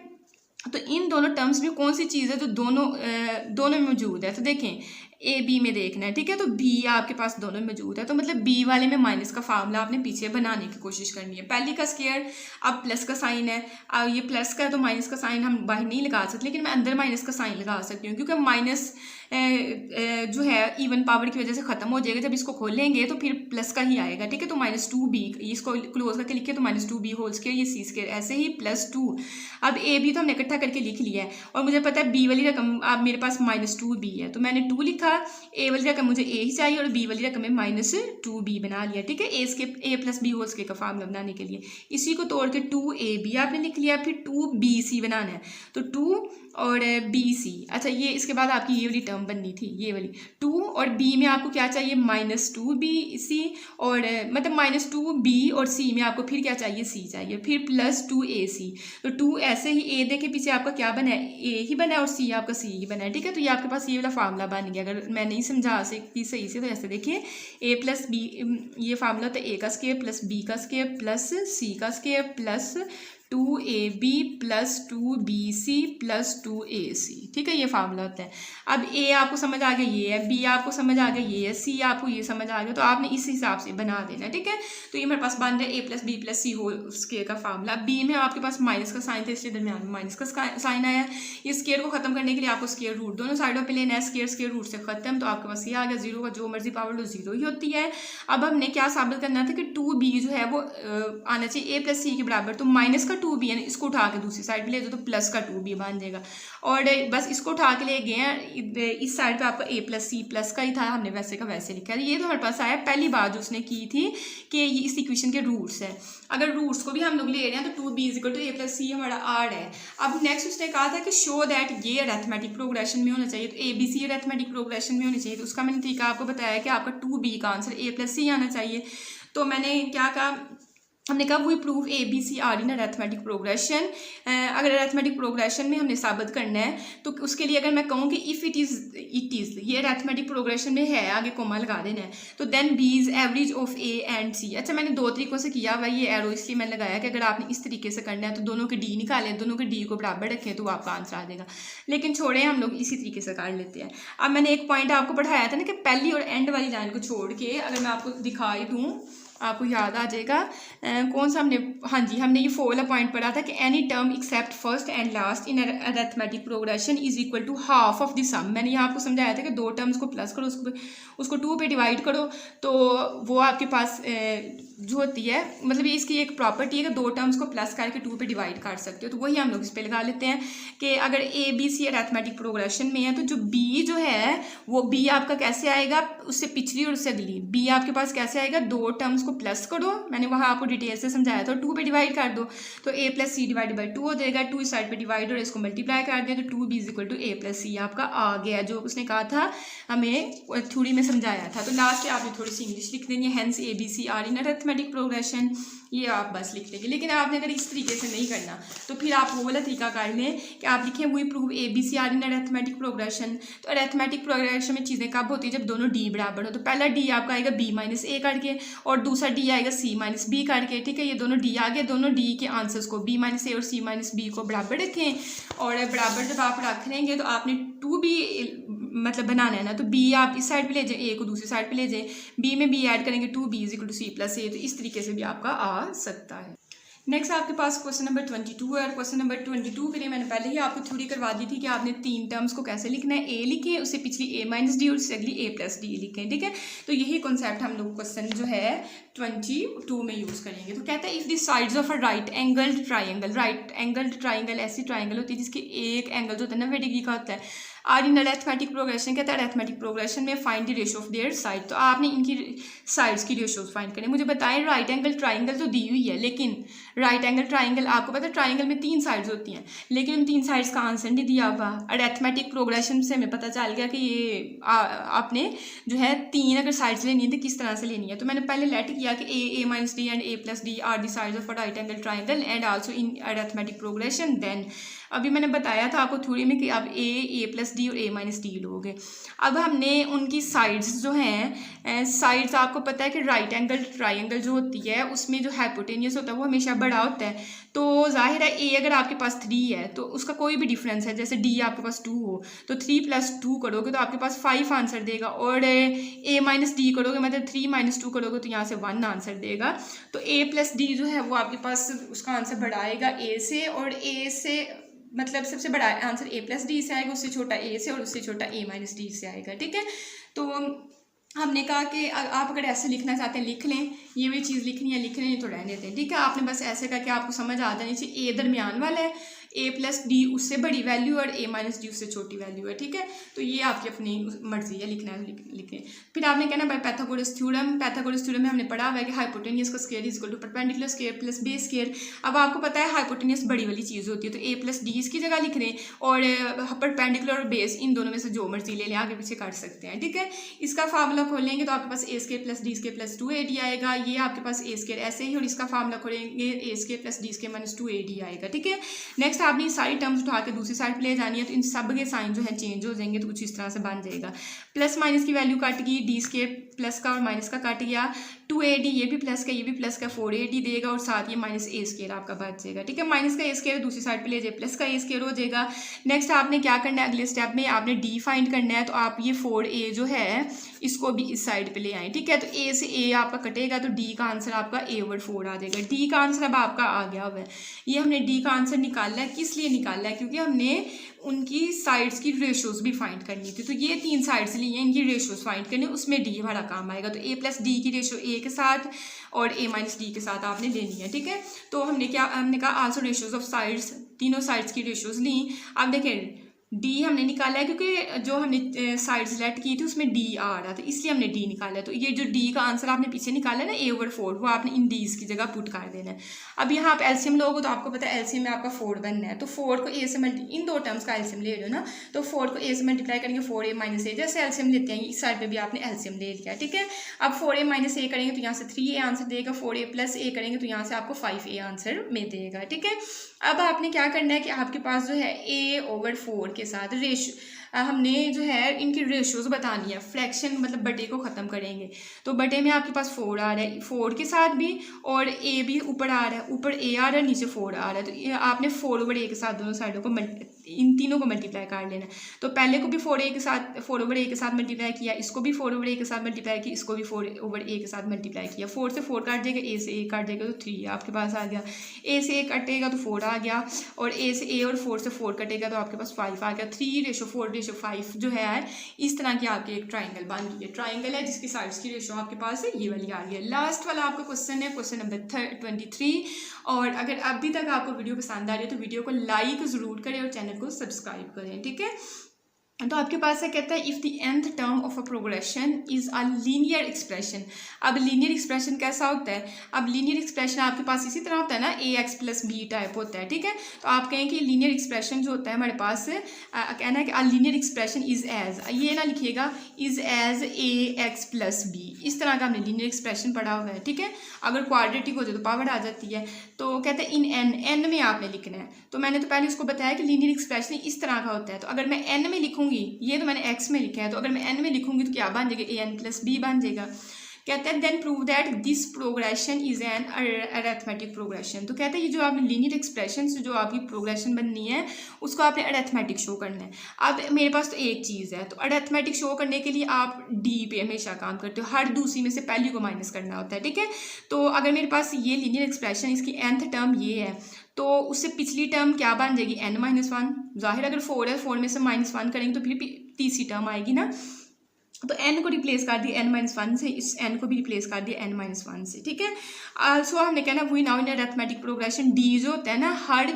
तो इन दोनों टर्म्स में कौन सी चीज़ है जो दोनों में मौजूद है, तो देखें ए बी में देखना है। ठीक है, तो बी आपके पास दोनों में मौजूद है, तो मतलब बी वाले में माइनस का फार्मूला आपने पीछे बनाने की कोशिश करनी है। पहली का स्क्वायर, अब प्लस का साइन है, अब ये प्लस का है तो माइनस का साइन हम बाहर नहीं लगा सकते, लेकिन मैं अंदर माइनस का साइन लगा सकती हूँ, क्योंकि माइनस जो है इवन पावर की वजह से ख़त्म हो जाएगा, जब इसको खोलेंगे तो फिर प्लस का ही आएगा। ठीक है, तो -2b, इसको क्लोज करके लिखे तो -2b होल स्क्वायर, ये c², ऐसे ही +2। अब ए बी तो हमने इकट्ठा करके लिख लिया है, और मुझे पता है बी वाली रकम अब मेरे पास -2b है, तो मैंने 2 लिखा, ए वाली रकम मुझे ए ही चाहिए और बी वाली रकम में -2b बना लिया। ठीक है, a + b होल स्क्वायर का फार्मूला बनाने के लिए इसी को तोड़ के 2ab आपने लिख लिया, फिर 2bc बनाना है, तो 2 और bc। अच्छा, ये इसके बाद आपकी ये वाली टर्म बननी थी, ये वाली 2 और b में आपको क्या चाहिए, -2bc, और मतलब -2b और c में आपको फिर क्या चाहिए, c चाहिए, फिर +2ac। तो 2 ऐसे ही a देखे पीछे आपका क्या बना है, a ही बना है, और c आपका c ही बना है। ठीक है, तो ये आपके पास ये वाला फार्मूला बन गया। अगर मैं नहीं समझा सकती सही से तो ऐसे देखिए, a + b, ये फार्मूला तो a का स्क्वायर + b का स्क्वायर + c का square plus 2ab + 2bc + 2ac। ठीक है, ये फार्मूला होता है। अब a आपको समझ आ गया, ये है, b आपको समझ आ गया, ये है, c आपको ये समझ आ गया, तो आपने इस हिसाब से बना देना है। ठीक है, तो ये मेरे पास बन रहा है a + b + c whole square का फार्मूला। b में आपके पास माइनस का साइन था, इसलिए दरमियान में माइनस का साइन आया। ये स्क्वायर को खत्म करने के लिए आपको स्क्वायर रूट दोनों साइडों पे लेना है, स्क्वायर रूट से खत्म, तो आपके पास ये आ गया। 0 का जो मर्जी पावर लो 0 ही होती है। अब हमने क्या साबित करना था कि 2b जो है वो आना चाहिए a + c के बराबर, तो माइनस का 2b है, इसको उठा के दूसरी साइड पे ले जाओ तो प्लस का 2b बन जाएगा, और बस इसको उठा के ले गए हैं। इस साइड पे आपका a + c प्लस का ही था, हमने वैसे का वैसे लिखा है। ये तो हमारे पास आया पहली बात जो उसने की थी कि ये इस इक्वेशन के रूट्स है। अगर रूट्स को भी हम लोग ले रहे हैं तो 2b = a + c हमारा r है। अब नेक्स्ट उसने कहा था कि शो दैट ये अरिथमेटिक प्रोग्रेशन में होना चाहिए, तो ABC अरिथमेटिक प्रोग्रेशन में होनी चाहिए। तो उसका मैंने तरीका आपको बताया कि आपका 2b का आंसर a + c आना चाहिए। तो मैंने क्या कहा, हमने कहा we prove ABC are in arithmetic progression. अगर अरिथमेटिक प्रोग्रेशन में हमने साबित करना है तो उसके लिए अगर मैं कहूँ कि इफ़ इट इज़ ये अरिथमेटिक प्रोग्रेशन में है, आगे कोमा लगा देना है, तो then B is average of A and C। अच्छा, मैंने 2 तरीकों से किया हुआ, ये एरो इसलिए मैंने लगाया कि अगर आपने इस तरीके से करना है तो दोनों के D निकालें, दोनों के D को बराबर रखें तो आपका आंसर आ जाएगा। लेकिन छोड़ें, हम लोग इसी तरीके से कर लेते हैं। अब मैंने एक पॉइंट आपको पढ़ाया था ना कि पहली और एंड वाली लाइन को छोड़ के अगर मैं आपको दिखाई दूँ, आपको याद आ जाएगा कौन सा हमने, हाँ जी, हमने ये 4 वाला पॉइंट पढ़ा था कि any term except first and last in arithmetic progression is equal to half of the sum. मैंने यहाँ आपको समझाया था कि 2 टर्म्स को प्लस करो, उसको 2 पे डिवाइड करो, तो वो आपके पास जो होती है, मतलब ये इसकी एक प्रॉपर्टी है कि दो टर्म्स को प्लस करके 2 पे डिवाइड कर सकते हो। तो वही हम लोग इस पे लगा लेते हैं कि अगर a b c arithmetic progression में है तो जो बी जो है वो बी आपका कैसे आएगा, उससे पिछली और उससे अगली बी आपके पास कैसे आएगा, दो टर्म्स को प्लस करो, मैंने वहाँ आपको डिटेल से समझाया था, 2 पे डिवाइड कर दो तो ए प्लस सी डिवाइड बाई 2 हो जाएगा, 2 इस साइड पे डिवाइड और इसको मल्टीप्लाई कर दिया तो 2b is equal to a plus c आपका आ गया, जो उसने कहा था हमें थ्योरी में समझाया था। तो लास्ट में आपने थोड़ी सी इंग्लिश लिख देंगे, hence a b c are in arithmetic progression, ये आप बस लिख लेंगे। लेकिन आपने अगर इस तरीके से नहीं करना तो फिर आप वो वाला तरीका कर लें कि आप लिखें we prove a b c are in arithmetic progression. तो अरिथमेटिक प्रोग्रेशन में चीज़ें कब होती है, जब दोनों डी बराबर हो। तो पहला डी आपका आएगा बी माइनस ए करके और दूसरा डी आएगा सी माइनस बी करके, ठीक है। ये दोनों डी आ गए, दोनों डी के आंसर्स को बी माइनस ए और सी माइनस बी को बराबर रखें, और बराबर जब आप रख लेंगे तो आपने 2b मतलब बनाना है ना, तो बी आप इस साइड पे ले जाए, ए को दूसरी साइड पे ले जाए, बी में बी ऐड करेंगे 2b is equal to c plus a. तो इस तरीके से भी आपका आ सकता है। नेक्स्ट आपके पास क्वेश्चन नंबर 22 है, और क्वेश्चन नंबर 22 के लिए मैंने पहले ही आपको थ्योरी करवा दी थी कि आपने 3 टर्म्स को कैसे लिखना है, ए लिखें, उससे पिछली ए माइनस डी और उससे अगली ए प्लस डी लिखें, ठीक है। तो यही कॉन्सेप्ट हम लोग क्वेश्चन जो है 22 में यूज़ करेंगे। तो कहता है if the sides of a right angled triangle ऐसी ट्राइंगल होती है जिसके एक एंगल जो होता है 90 डिग्री का होता है, आर इन अरिथमेटिक प्रोग्रेशन, कहता है अरिथमेटिक प्रोग्रेशन में find the ratio of their side. तो आपने इनकी साइड्स की रेशियोज फाइंड करनी। मुझे बताएं राइट एंगल ट्राइंगल तो दी हुई है, लेकिन राइट एंगल ट्राइंगल आपको पता है ट्राइंगल में 3 साइड्स होती हैं, लेकिन उन 3 साइड्स का आंसर नहीं दिया हुआ। अरिथमेटिक प्रोग्रेशन से हमें पता चल गया कि ये आपने जो है 3 अगर साइड्स लेनी है तो किस तरह से लेनी है। तो मैंने पहले लेट किया कि a minus d and a plus d are the sides of a right angle triangle and also in arithmetic progression. Then अभी मैंने बताया था आपको थ्योरी में कि आप ए प्लस डी और ए माइनस डी लोगे। अब हमने उनकी साइड्स जो हैं, साइड्स आपको पता है कि राइट एंगल ट्राइंगल जो होती है उसमें जो हाइपोटेनियस होता है वो हमेशा बड़ा होता है। तो जाहिर है ए अगर आपके पास 3 है तो उसका कोई भी डिफरेंस है, जैसे डी आपके पास 2 हो तो 3 + 2 करोगे तो आपके पास 5 आंसर देगा, और ए माइनस डी करोगे मतलब 3 - 2 करोगे तो यहाँ से 1 आंसर देगा। तो ए प्लस डी जो है वो आपके पास उसका आंसर बड़ा आएगा ए से, और ए से मतलब सबसे बड़ा आंसर ए प्लस डी से आएगा, उससे छोटा ए से, और उससे छोटा ए माइनस डी से आएगा, ठीक है। तो हमने कहा कि आप अगर ऐसे लिखना चाहते हैं लिख लें, ये भी चीज़ लिखनी है लिख लें, तो रहने दें, ठीक है। आपने बस ऐसे करके आपको समझ आ जानी चाहिए ए दरमियान वाला है, ए प्लस डी उससे बड़ी वैल्यू और ए माइनस डी उससे छोटी वैल्यू है, ठीक है। तो ये आपकी अपनी मर्जी है, लिखना है लिखें। फिर आपने कहना भाई पैथागोरस थ्योरम में हमने पढ़ा हुआ है कि हाइपोटेनियस का square is equal to perpendicular square plus base square. अब आपको पता है हाइपोटेनियस बड़ी वाली चीज़ होती है, तो ए प्लस डी इसकी जगह लिख रहे हैं, और परपेंडिकुलर और बेस इन दोनों में से जो मर्जी ले लें, आगे पीछे कर सकते हैं, ठीक है। इसका फार्मूला खोलेंगे तो आपके पास a square plus d square plus 2ad आएगा, ये आपके पास ए स्क्वायर ऐसे ही, और इसका फार्मूला खोलेंगे a square plus d square minus 2ad आएगा, ठीक है। नेक्स्ट आपने सारी टर्म्स उठा के दूसरी साइड पे ले जानी है, तो इन सब के साइन जो है चेंज हो जाएंगे, तो कुछ इस तरह से बन जाएगा। प्लस माइनस की वैल्यू कट गई, डी स्क्वायर प्लस का और माइनस का कट गया, 2ad ये भी प्लस का ये भी प्लस का 4ad देगा, और साथ ये माइनस ए स्क्वायर आपका बच जाएगा, ठीक है। माइनस का ए स्क्वायर दूसरी साइड पे ले जाए, प्लस का ए स्क्वायर हो जाएगा। नेक्स्ट आपने क्या करना है, अगले स्टेप में आपने डी फाइंड करना है, तो आप ये 4a जो है इसको भी इस साइड पे ले आए, ठीक है। तो ए से ए आपका कटेगा, तो डी का आंसर आपका a/4 आ जाएगा। डी का आंसर अब आपका आ गया हुआ है, ये हमने डी का आंसर निकालना है। किस लिए निकालना है, क्योंकि हमने उनकी साइड्स की रेशियोज भी फाइंड करनी थी। तो ये 3 साइड्स ली हैं, इनकी रेशियोज फाइंड करनी, उसमें डी हमारा काम आएगा। तो ए प्लस डी की रेशियो ए के साथ और ए माइनस डी के साथ आपने लेनी है, ठीक है। तो हमने कहा आल्सो रेशियोज ऑफ साइड्स, तीनों साइड्स की रेशियोज ली। अब देखें डी हमने निकाला है क्योंकि जो हमने साइड सेलेक्ट की थी उसमें डी आ रहा था, इसलिए हमने डी निकाला है। तो ये जो डी का आंसर आपने पीछे निकाला है ना a/4, वो आपने इन डीज की जगह पुट कर देना है। अब यहाँ आप एलसीएम लोगे तो आपको पता है एलसीएम में आपका 4 बनना है, तो 4 को ए से इन दो टर्म्स का एलसीएम ले लो ना, तो 4 को ए से मल्टीप्लाई करेंगे 4a माइनस ए, जैसे एलसीएम लेते हैं इस साइड पे भी आपने एलसीएम ले लिया, ठीक है। अब 4a माइनस ए करेंगे तो यहाँ से 3a आंसर देगा, 4a प्लस ए करेंगे तो यहाँ से आपको 5a आंसर में देगा, ठीक है। अब आपने क्या करना है कि आपके पास जो है a/4 के साथ रेशियो हमने जो है इनकी रेशियोज बतानी है, फ्रैक्शन मतलब बटे को ख़त्म करेंगे। तो बटे में आपके पास 4 आ रहा है, 4 के साथ भी, और a भी ऊपर आ रहा है, ऊपर a आ रहा है नीचे 4 आ रहा है। तो ये आपने 4/a के साथ दोनों साइडों को इन तीनों को मल्टीप्लाई कर लेना। तो पहले को भी 4/a के साथ मल्टीप्लाई किया, इसको भी 4/a के साथ मल्टीप्लाई किया, इसको भी 4/a के साथ मल्टीप्लाई किया। 4 से 4 काट देगा, a से a काट देगा तो 3 आपके पास आ गया, a से a कटेगा तो 4 आ गया, और a से a और 4 से 4 कटेगा तो आपके पास 5 आ गया। 3/4 4:5 जो है इस तरह की आपके एक ट्राइंगल बन रही है। ट्राइंगल है जिसकी साइड्स की रेशो आपके पास है ये वाली आ रही है। लास्ट वाला आपका क्वेश्चन है क्वेश्चन नंबर 23। और अगर अभी तक आपको वीडियो पसंद आ रही है तो वीडियो को लाइक ज़रूर करें और चैनल को सब्सक्राइब करें, ठीक है। तो आपके पास है कहता है if the nth term of a progression is a linear expression. अब लीनियर एक्सप्रेशन कैसा होता है? अब लीनियर एक्सप्रेशन आपके पास इसी तरह होता है ना, ax + b टाइप होता है, ठीक है। तो आप कहें कि लीनियर एक्सप्रेशन जो होता है हमारे पास कहना है कि a linear expression is as, ये ना लिखिएगा इज़ एज ax + b, इस तरह का हमने लीनियर एक्सप्रेशन पढ़ा हुआ है, ठीक है। अगर क्वाड्रेटिक हो जाए तो पावर आ जाती है। तो कहते हैं इन n में आपने लिखना है। तो मैंने तो पहले उसको बताया कि लीनियर एक्सप्रेशन इस तरह का होता है। तो अगर मैं n में लिखूंगी, ये तो मैंने x में लिखा है, तो अगर मैं n में लिखूंगी तो क्या बन जाएगा, an + b बन जाएगा। कहते हैं then prove that this progression is an arithmetic progression. तो कहते हैं ये जो आपने लीनियर एक्सप्रेशन से जो आपकी प्रोग्रेशन बननी है उसको आपने अरिथमेटिक शो करना है। अब मेरे पास तो एक चीज़ है, तो अरिथमेटिक शो करने के लिए आप डी पे हमेशा काम करते हो, हर दूसरी में से पहली को माइनस करना होता है, ठीक है। तो अगर मेरे पास ये लीनियर एक्सप्रेशन इसकी nth टर्म ये है तो उससे पिछली टर्म क्या बन जाएगी, n-1। जाहिर अगर 4 है, 4 में से -1 करेंगे तो फिर तीसरी टर्म आएगी ना। तो n को रिप्लेस कर दिया n-1 से, इस n को भी रिप्लेस कर दिया n-1 से, ठीक है। सो हमने कहना we now in arithmetic progression d जो होता है ना, हर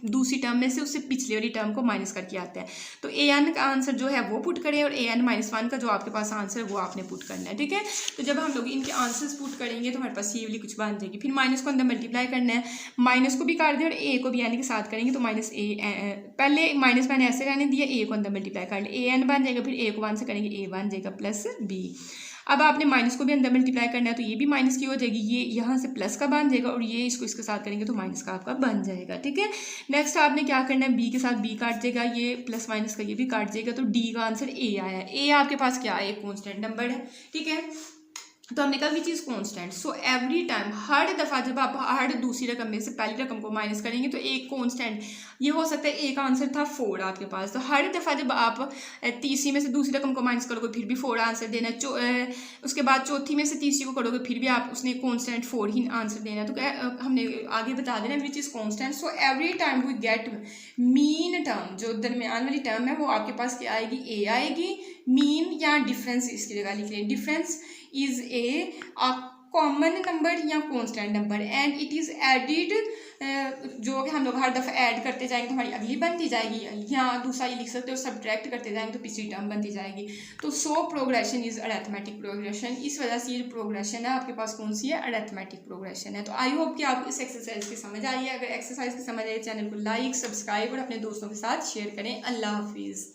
दूसरी टर्म में से उससे पिछले वाली टर्म को माइनस करके आता है। तो an का आंसर जो है वो पुट करें और an-1 का जो आपके पास आंसर है वो आपने पुट करना है, ठीक है। तो जब हम लोग इनके आंसर्स पुट करेंगे तो हमारे पास ये वाली कुछ बन जाएगी। फिर माइनस को अंदर मल्टीप्लाई करना है, माइनस को भी कर दें और a को भी n के साथ करेंगे तो पहले माइनस मैंने ऐसे रहने दिया, a को अंदर मल्टीप्लाई कर ले, an बन जाएगा, फिर a को 1 से करेंगे a बन जाएगा + b। अब आपने माइनस को भी अंदर मल्टीप्लाई करना है तो ये भी माइनस की हो जाएगी, ये यहाँ से प्लस का बन जाएगा और ये इसको इसके साथ करेंगे तो माइनस का आपका बन जाएगा, ठीक है। नेक्स्ट आपने क्या करना है, b के साथ b काट जाएगा, ये प्लस माइनस का ये भी काट जाएगा, तो d का आंसर a आया है। a आपके पास क्या है, एक कॉन्स्टेंट नंबर है, ठीक है। तो हमने कहा which is constant. So every time, हर दफ़ा जब आप हर दूसरी रकम में से पहली रकम को माइनस करेंगे तो एक कॉन्स्टेंट, ये हो सकता है एक आंसर था 4 आपके पास, तो हर दफ़ा जब आप तीसरी में से दूसरी रकम को माइनस करोगे फिर भी 4 आंसर देना है। उसके बाद चौथी में से तीसरी को करोगे फिर भी आप उसने कॉन्स्टेंट 4 ही आंसर देना है। तो हमने आगे बता देना which is constant. So every time we get mean term, जो दरमियान वाली टर्म है वो आपके पास क्या आएगी, a आएगी। मीन या डिफरेंस इसकी जगह लिख लें, difference is a common number या constant number and it is added, जो कि हम लोग हर दफ़ा ऐड करते जाएंगे तो हमारी अगली बनती जाएगी, या दूसरा ये लिख सकते हो सब्ट्रैक्ट करते जाएंगे तो पिछली टर्म बनती जाएगी। तो सो प्रोग्रेशन इज़ अरिथमेटिक प्रोग्रेशन, इस वजह से ये जो प्रोग्रेशन है आपके पास कौन सी है, अरिथमेटिक प्रोग्रेशन है। तो आई होप कि आपको इस एक्सरसाइज की समझ आई है। अगर एक्सरसाइज की समझ आई चैनल को लाइक, सब्सक्राइब और अपने दोस्तों के साथ शेयर करें। अल्लाह हाफिज़।